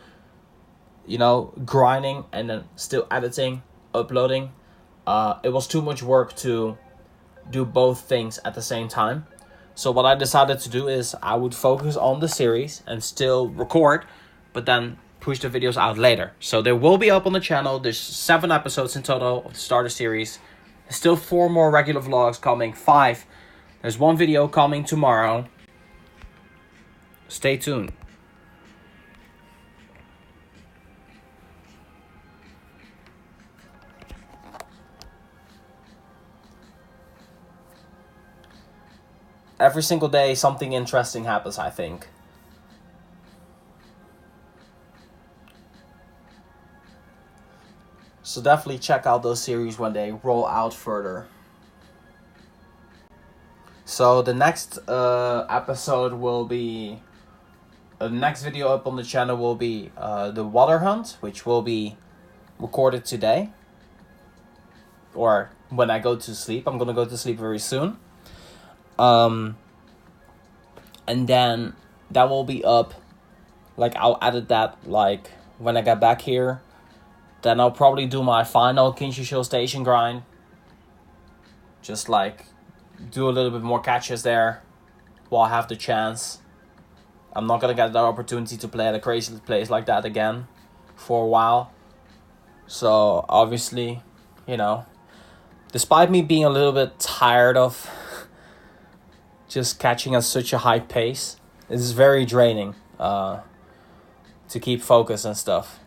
you know, grinding and then still editing, uploading. It was too much work to do both things at the same time. So what I decided to do is I would focus on the series and still record, but then push the videos out later. So they will be up on the channel. There's 7 episodes in total of the Starter series. There's still 4 more regular vlogs coming. 5. There's 1 video coming tomorrow. Stay tuned. Every single day, something interesting happens, I think. So definitely check out those series when they roll out further. So the next episode will be... the next video up on the channel will be the water hunt, which will be recorded today. Or when I go to sleep. I'm gonna go to sleep very soon. And then that will be up, like, I'll edit that, like, when I get back here. Then I'll probably do my final Kinshio Station grind. Just, like, do a little bit more catches there while I have the chance. I'm not gonna get that opportunity to play at a crazy place like that again. for a while. So obviously, you know, despite me being a little bit tired of just catching at such a high pace, it's very draining to keep focus and stuff.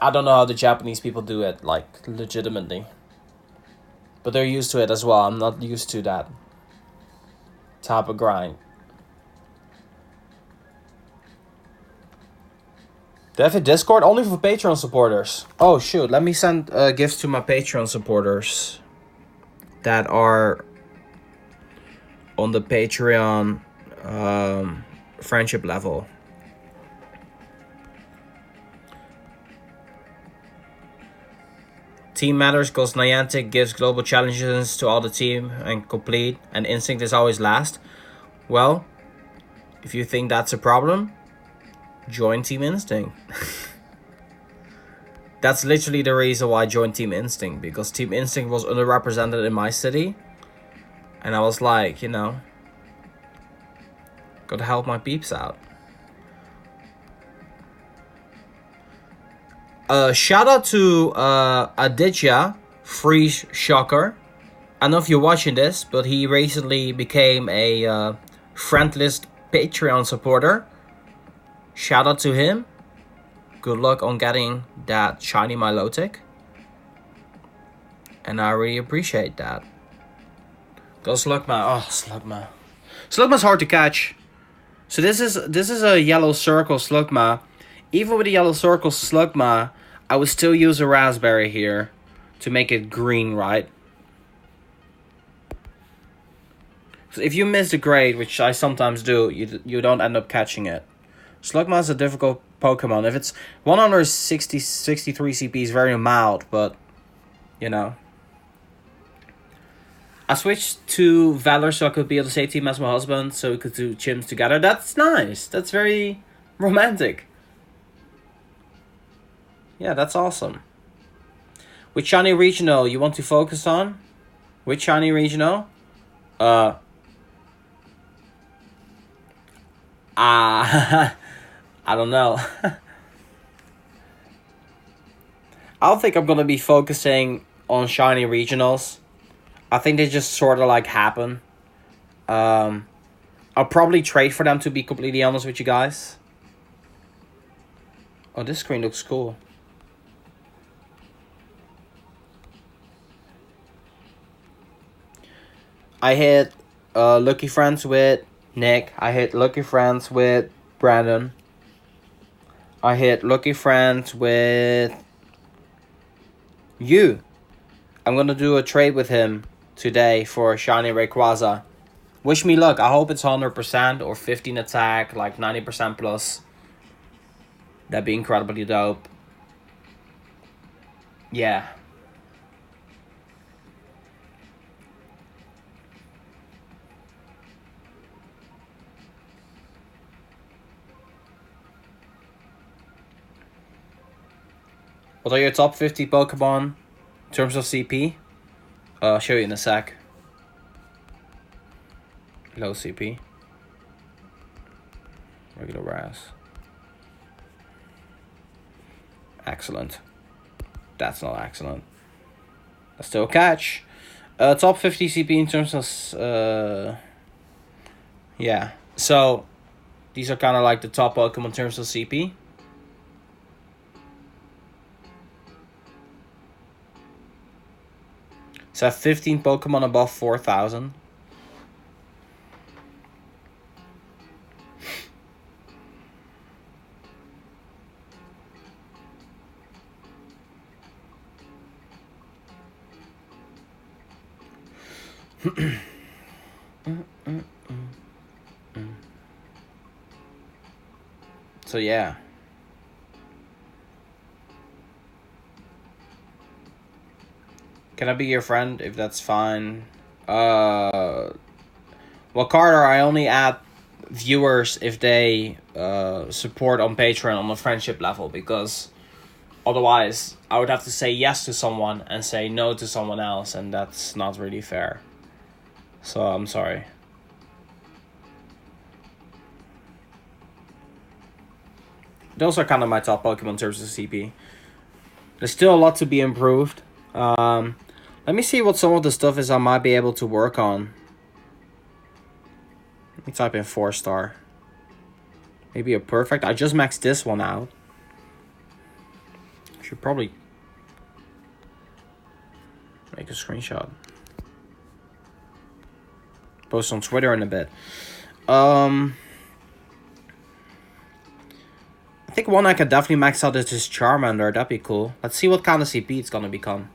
I don't know how the Japanese people do it, like, legitimately. But they're used to it as well. I'm not used to that type of grind. They have a Discord only for Patreon supporters. Oh shoot, let me send gifts to my Patreon supporters that are on the Patreon friendship level. Team matters because Niantic gives global challenges to all the team and complete, and Instinct is always last. Well, if you think that's a problem, join Team Instinct. That's literally the reason why I joined Team Instinct, because Team Instinct was underrepresented in my city. And I was like, you know, gotta help my peeps out. Shout out to Aditya, Freeze Shocker. I don't know if you're watching this, but he recently became a friend list Patreon supporter. Shout out to him. Good luck on getting that shiny Milotic. And I really appreciate that. Go Slugma. Oh, Slugma. Slugma's hard to catch. So this is a yellow circle Slugma. Even with a yellow circle Slugma, I would still use a raspberry here to make it green, right? So if you miss the grade, which I sometimes do, you don't end up catching it. Slugma is a difficult Pokemon. If it's 163 CP is very mild, but you know. I switched to Valor so I could be on the same team as my husband, so we could do gyms together. That's nice. That's very romantic. Yeah, that's awesome. Which shiny regional you want to focus on? Which shiny regional? I don't know. I don't think I'm gonna be focusing on shiny regionals. I think they just sort of like happen. I'll probably trade for them, to be completely honest with you guys. Oh, this screen looks cool. I hit Lucky Friends with Nick. I hit Lucky Friends with Brandon. I hit Lucky Friends with you. I'm gonna do a trade with him today for shiny Rayquaza. Wish me luck. I hope it's 100% or 15 attack, like 90% plus. That'd be incredibly dope. Yeah. What are your top 50 Pokemon in terms of CP? I'll show you in a sec. Low CP. Regular Raz. Excellent. That's not excellent. That's still a catch. Top 50 CP in terms of... yeah. So, these are kind of like the top Pokemon in terms of CP. So I have 15 Pokemon above 4,000. So yeah. Can I be your friend if that's fine? Well, Carter, I only add viewers if they support on Patreon on the friendship level, because otherwise I would have to say yes to someone and say no to someone else, and that's not really fair. So I'm sorry. Those are kind of my top Pokemon in terms of CP. There's still a lot to be improved. Let me see what some of the stuff is I might be able to work on. Let me type in 4-star. Maybe a perfect. I just maxed this one out. Should probably make a screenshot. Post on Twitter in a bit. I think one I could definitely max out is this Charmander. That'd be cool. Let's see what kind of CP it's gonna become.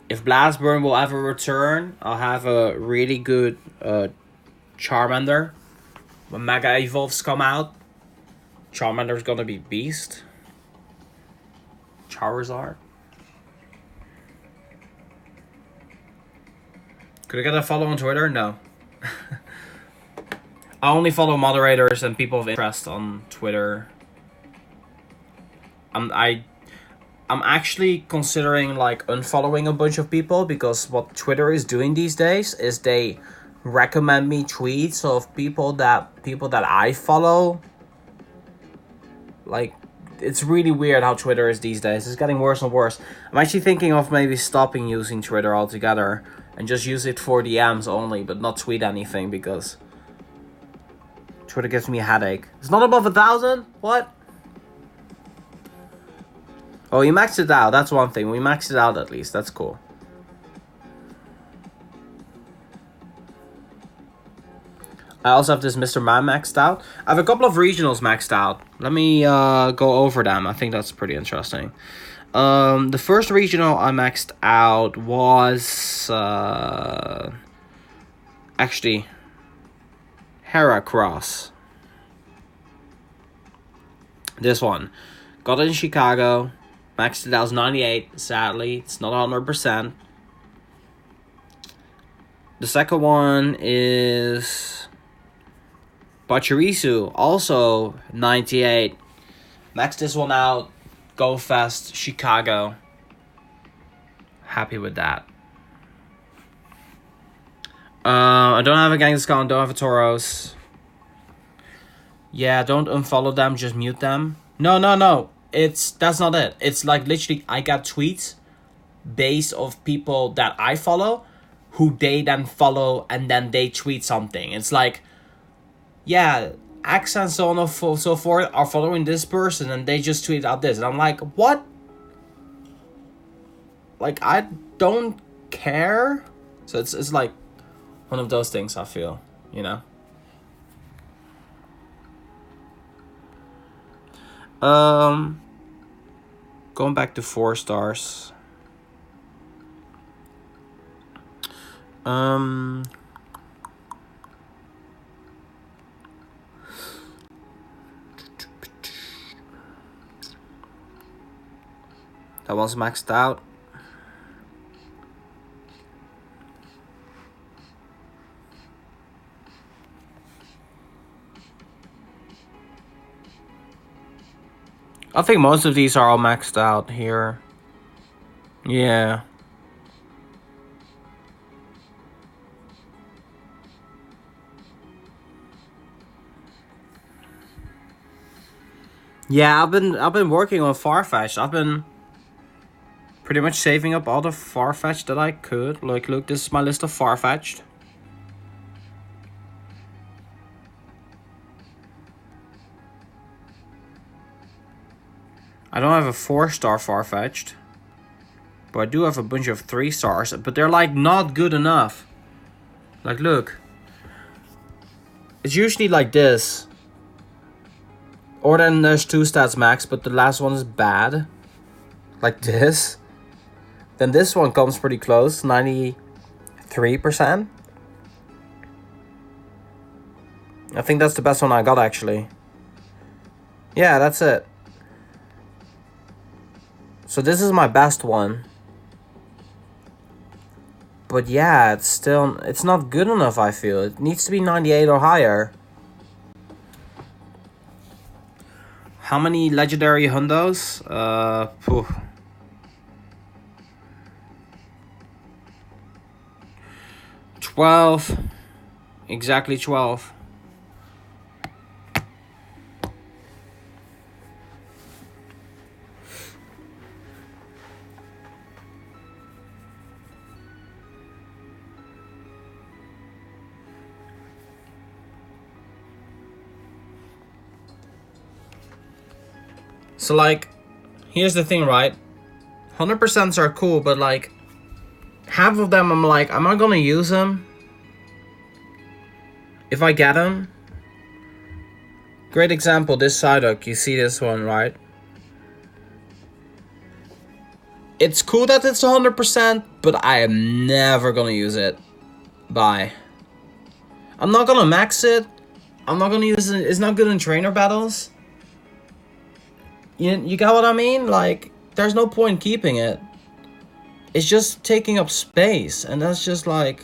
If Blastburn will ever return, I'll have a really good Charmander. When Mega Evolves come out, Charmander's gonna be beast. Charizard. Could I get a follow on Twitter? No. I only follow moderators and people of interest on Twitter. I'm actually considering like unfollowing a bunch of people, because what Twitter is doing these days is they recommend me tweets of people that I follow. Like, it's really weird how Twitter is these days. It's getting worse and worse. I'm actually thinking of maybe stopping using Twitter altogether and just use it for DMs only, but not tweet anything, because Twitter gives me a headache. It's not above 1,000? What? Oh, you maxed it out. That's one thing. We maxed it out at least. That's cool. I also have this Mr. Man maxed out. I have a couple of regionals maxed out. Let me go over them. I think that's pretty interesting. The first regional I maxed out was actually Heracross. This one. Got it in Chicago. Maxed it out as 98. Sadly, it's not 100%. The second one is Pachirisu, also 98. Maxed this one out. Go Fest, Chicago. Happy with that. I don't have a Kangaskhan, don't have a Tauros. Yeah, don't unfollow them, just mute them. No. That's not it. It's like literally I got tweets based of people that I follow who they then follow and then they tweet something. It's like, yeah, Axe and so on and so forth are following this person and they just tweet out this. And I'm like, what? Like, I don't care. So it's like one of those things, I feel, you know? Going back to 4 stars. That one's maxed out. I think most of these are all maxed out here. Yeah. Yeah, I've been working on Farfetch'd. I've been pretty much saving up all the Farfetch'd that I could. Like, look, this is my list of Farfetch'd. I don't have a 4-star Farfetch'd, but I do have a bunch of 3 stars, but they're like not good enough. Like, look, it's usually like this, or then there's 2 stats max, but the last one is bad, like this. Then this one comes pretty close, 93%. I think that's the best one I got, actually. Yeah, that's it. So this is my best one. But yeah, it's not good enough, I feel. It needs to be 98 or higher. How many legendary hundos? 12. Exactly 12. So like, here's the thing, right? 100% are cool, but like, half of them I'm like, am I gonna use them? If I get them? Great example, this Psyduck, you see this one, right? It's cool that it's 100%, but I am never gonna use it. Bye. I'm not gonna max it. I'm not gonna use it. It's not good in trainer battles. You got what I mean? Like, there's no point keeping it. It's just taking up space, and that's just like,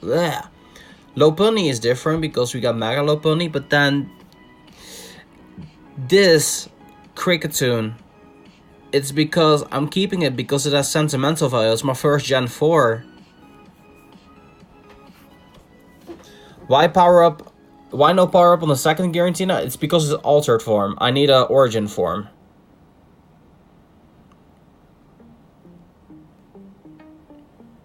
bleh. Lopunny is different because we got Mega Lopunny, but then this Cricketune, it's because I'm keeping it because it has sentimental value. It's my first Gen 4. Why power up? Why no power up on the second Giratina? It's because it's altered form. I need a origin form.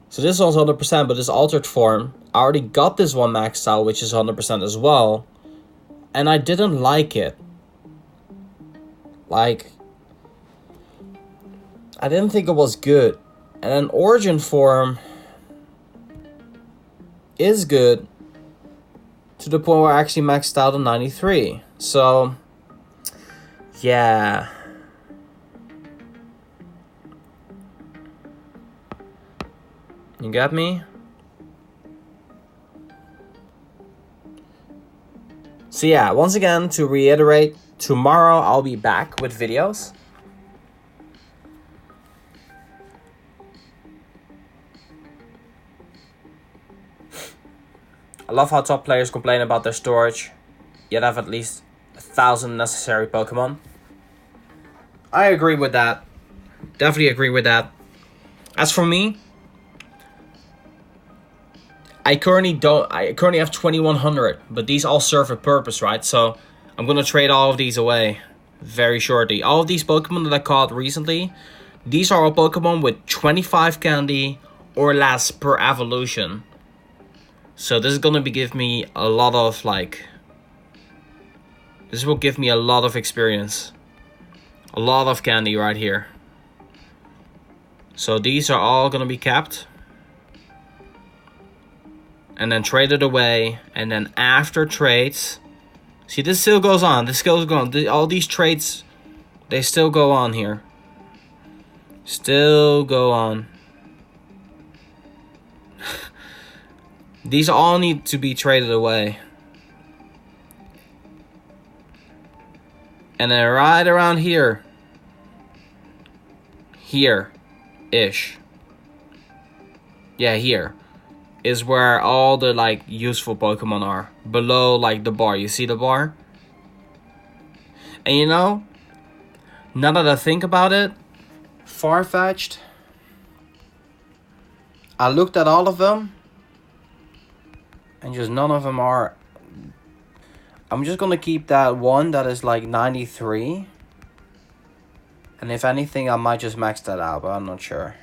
So this one's 100%, but this altered form, I already got this one maxed out, which is 100% as well. And I didn't like it. Like, I didn't think it was good. And an origin form is good to the point where I actually maxed out on 93. So, yeah. You got me? So yeah, once again, to reiterate, tomorrow I'll be back with videos. I love how top players complain about their storage, yet have at least 1,000 necessary Pokemon. I agree with that. Definitely agree with that. As for me, I currently have 2,100, but these all serve a purpose, right? So I'm gonna trade all of these away very shortly. All of these Pokemon that I caught recently, these are all Pokemon with 25 candy or less per evolution. So this is gonna give me a lot of this will give me a lot of experience. A lot of candy right here. So these are all gonna be kept. And then traded away. And then after trades, see, this still goes on. This still goes on. All these trades, they still go on here. Still go on. These all need to be traded away. And then right around here. Here-ish. Yeah, here. Is where all the like useful Pokemon are. Below like the bar. You see the bar? And you know, now that I think about it, Farfetch'd, I looked at all of them, and just none of them are. I'm just gonna keep that one that is like 93. And if anything, I might just max that out, but I'm not sure.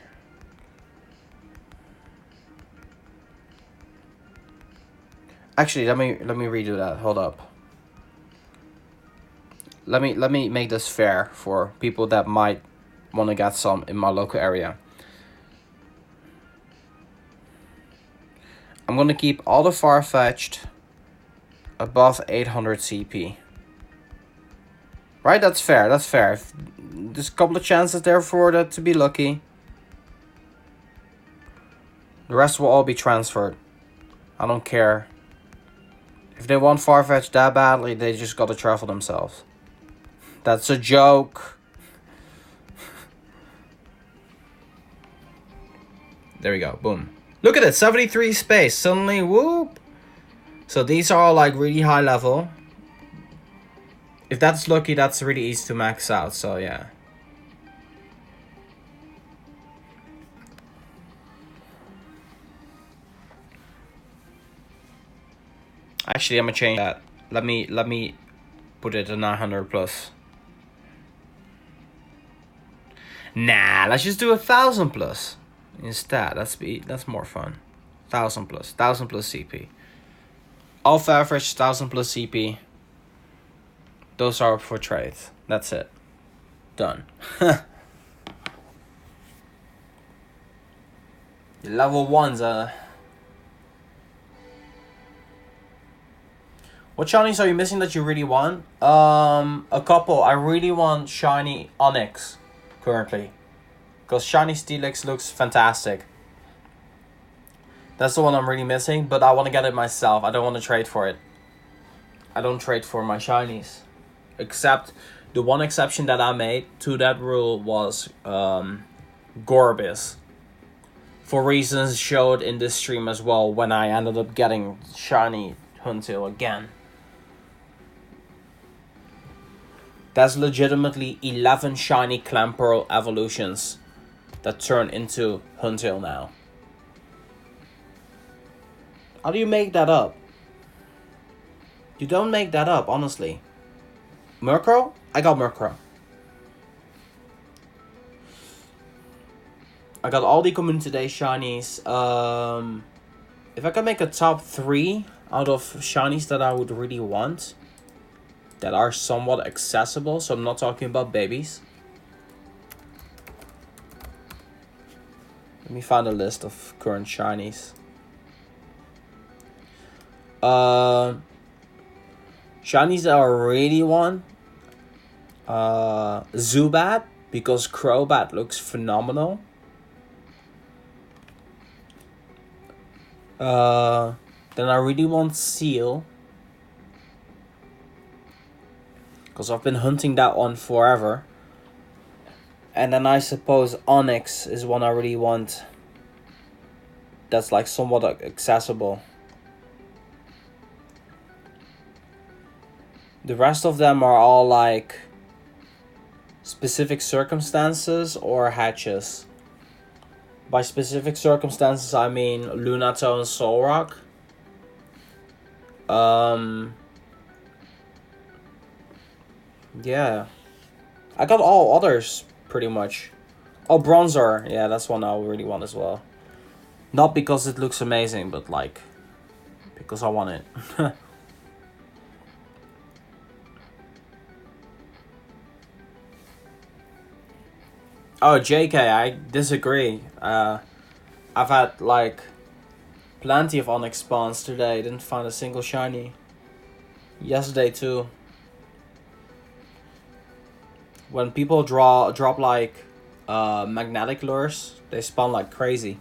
Actually, let me redo that. Hold up. Let me make this fair for people that might want to get some in my local area. I'm gonna keep all the Farfetch'd above 800 CP. Right, that's fair. That's fair. There's a couple of chances there for that to be lucky. The rest will all be transferred. I don't care. If they want Farfetch'd that badly, they just gotta travel themselves. That's a joke. There we go. Boom. Look at it. 73 space. Suddenly, whoop. So these are all like really high level. If that's lucky, that's really easy to max out. So yeah. Actually, I'm gonna change that. Let me put it at 900 plus. Nah, let's just do 1,000 plus instead. That's more fun. 1,000 plus, 1,000 plus CP. Alpha average 1,000 plus CP. Those are for trades. That's it. Done. Level 1's What shinies are you missing that you really want? A couple. I really want shiny Onyx currently, because shiny Steelix looks fantastic. That's the one I'm really missing, but I want to get it myself. I don't want to trade for it. I don't trade for my shinies. Except the one exception that I made to that rule was Gorbis. For reasons showed in this stream as well, when I ended up getting shiny Huntail again. That's legitimately 11 shiny Clamperl evolutions that turn into Huntail now. How do you make that up? You don't make that up, honestly. Murkrow? I got Murkrow. I got all the Community Day shinies. If I could make a top 3 out of shinies that I would really want, that are somewhat accessible, so I'm not talking about babies. Let me find a list of current shinies. Shinies that I really want. Zubat, because Crobat looks phenomenal. Then I really want Seal, because I've been hunting that one forever. And then I suppose Onyx is one I really want. That's like somewhat accessible. The rest of them are all like specific circumstances or hatches. By specific circumstances, I mean Lunato and Solrock. Yeah. I got all others, pretty much. Oh, Bronzor. Yeah, that's one I really want as well. Not because it looks amazing, but like, because I want it. Oh, JK, I disagree. I've had like plenty of Onyx spawns today. Didn't find a single shiny. Yesterday too. When people drop like magnetic lures, they spawn like crazy.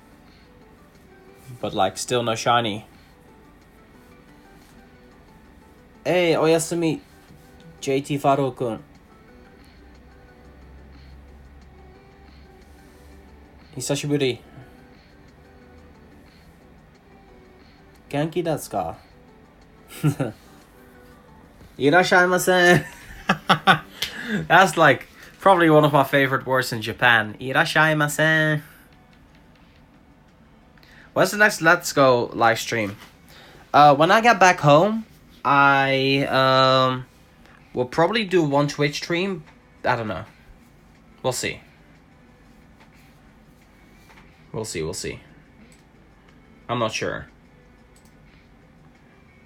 But like still no shiny. Hey, oyasumi, JT Faro-kun. Hisashiburi. Genki desu ka? Irashaimasen. That's like probably one of my favorite words in Japan. Irashaimasen. What's the next Let's Go live stream? When I get back home, I will probably do one Twitch stream. I don't know. We'll see. We'll see. I'm not sure.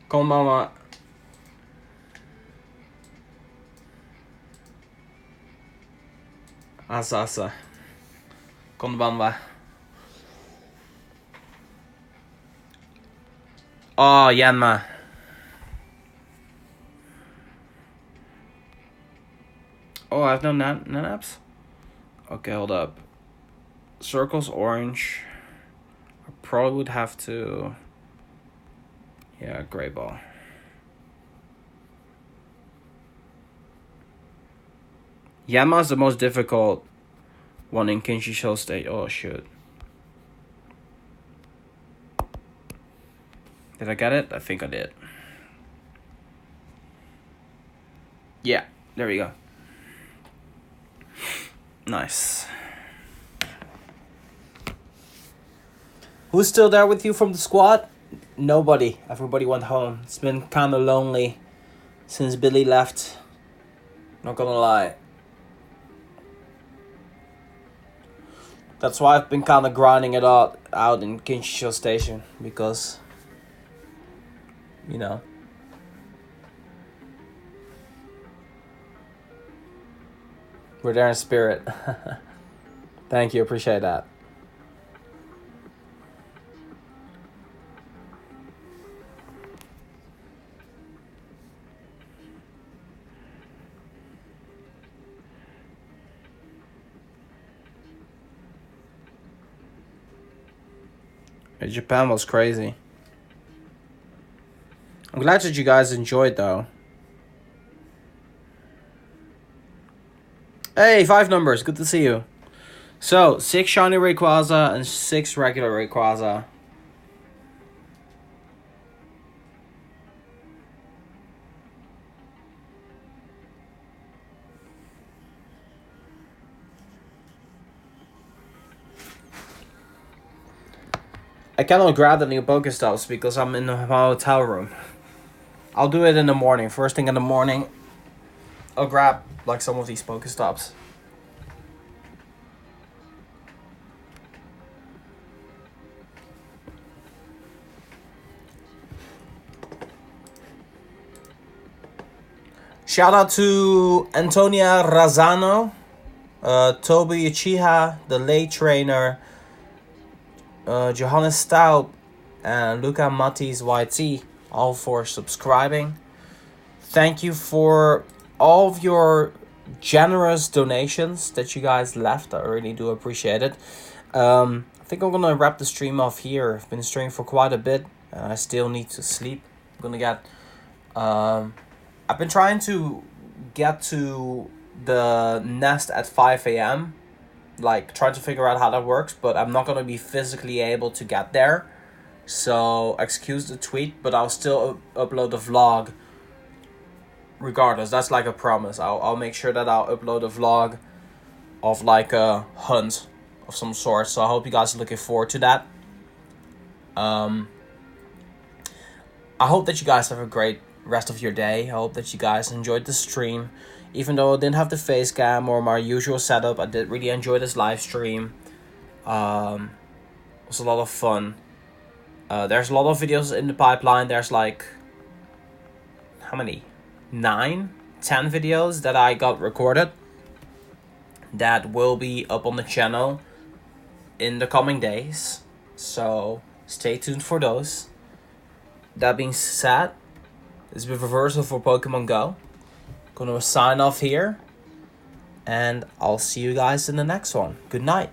Konbanwa. Asa. Konbanwa. Oh, Yanma. Oh, I have no nanaps? Okay, hold up. Circle's orange. I probably would have to... Yeah, gray ball. Yama is the most difficult one in Kinshi Show State. Oh, shit. Did I get it? I think I did. Yeah, there we go. Nice. Who's still there with you from the squad? Nobody. Everybody went home. It's been kind of lonely since Billy left. Not gonna lie. That's why I've been kind of grinding it out in Kinshicho Station, because, you know. We're there in spirit. Thank you, appreciate that. Japan was crazy. I'm glad that you guys enjoyed though. Hey, 5 numbers, good to see you. So, 6 shiny Rayquaza and 6 regular Rayquaza. I cannot grab the new Pokestops because I'm in my hotel room. I'll do it in the morning. First thing in the morning, I'll grab like some of these Pokestops. Shout out to Antonia Razzano, Toby Uchiha, the late trainer, Johannes Staub, and Luca Mattis YT, all for subscribing. Thank you for all of your generous donations that you guys left. I really do appreciate it. I think I'm gonna wrap the stream off here. I've been streaming for quite a bit. I still need to sleep. I'm gonna get... I've been trying to get to the nest at 5 a.m. Like, trying to figure out how that works, but I'm not going to be physically able to get there. So, excuse the tweet, but I'll still upload the vlog regardless. That's like a promise. I'll make sure that I'll upload a vlog of like a hunt of some sort. So, I hope you guys are looking forward to that. I hope that you guys have a great rest of your day. I hope that you guys enjoyed the stream. Even though I didn't have the face cam or my usual setup, I did really enjoy this live stream. It was a lot of fun. There's a lot of videos in the pipeline. There's like, how many? 9, 10 videos that I got recorded that will be up on the channel in the coming days. So stay tuned for those. That being said, this is reversal for Pokemon Go. Gonna sign off here, and I'll see you guys in the next one. Good night.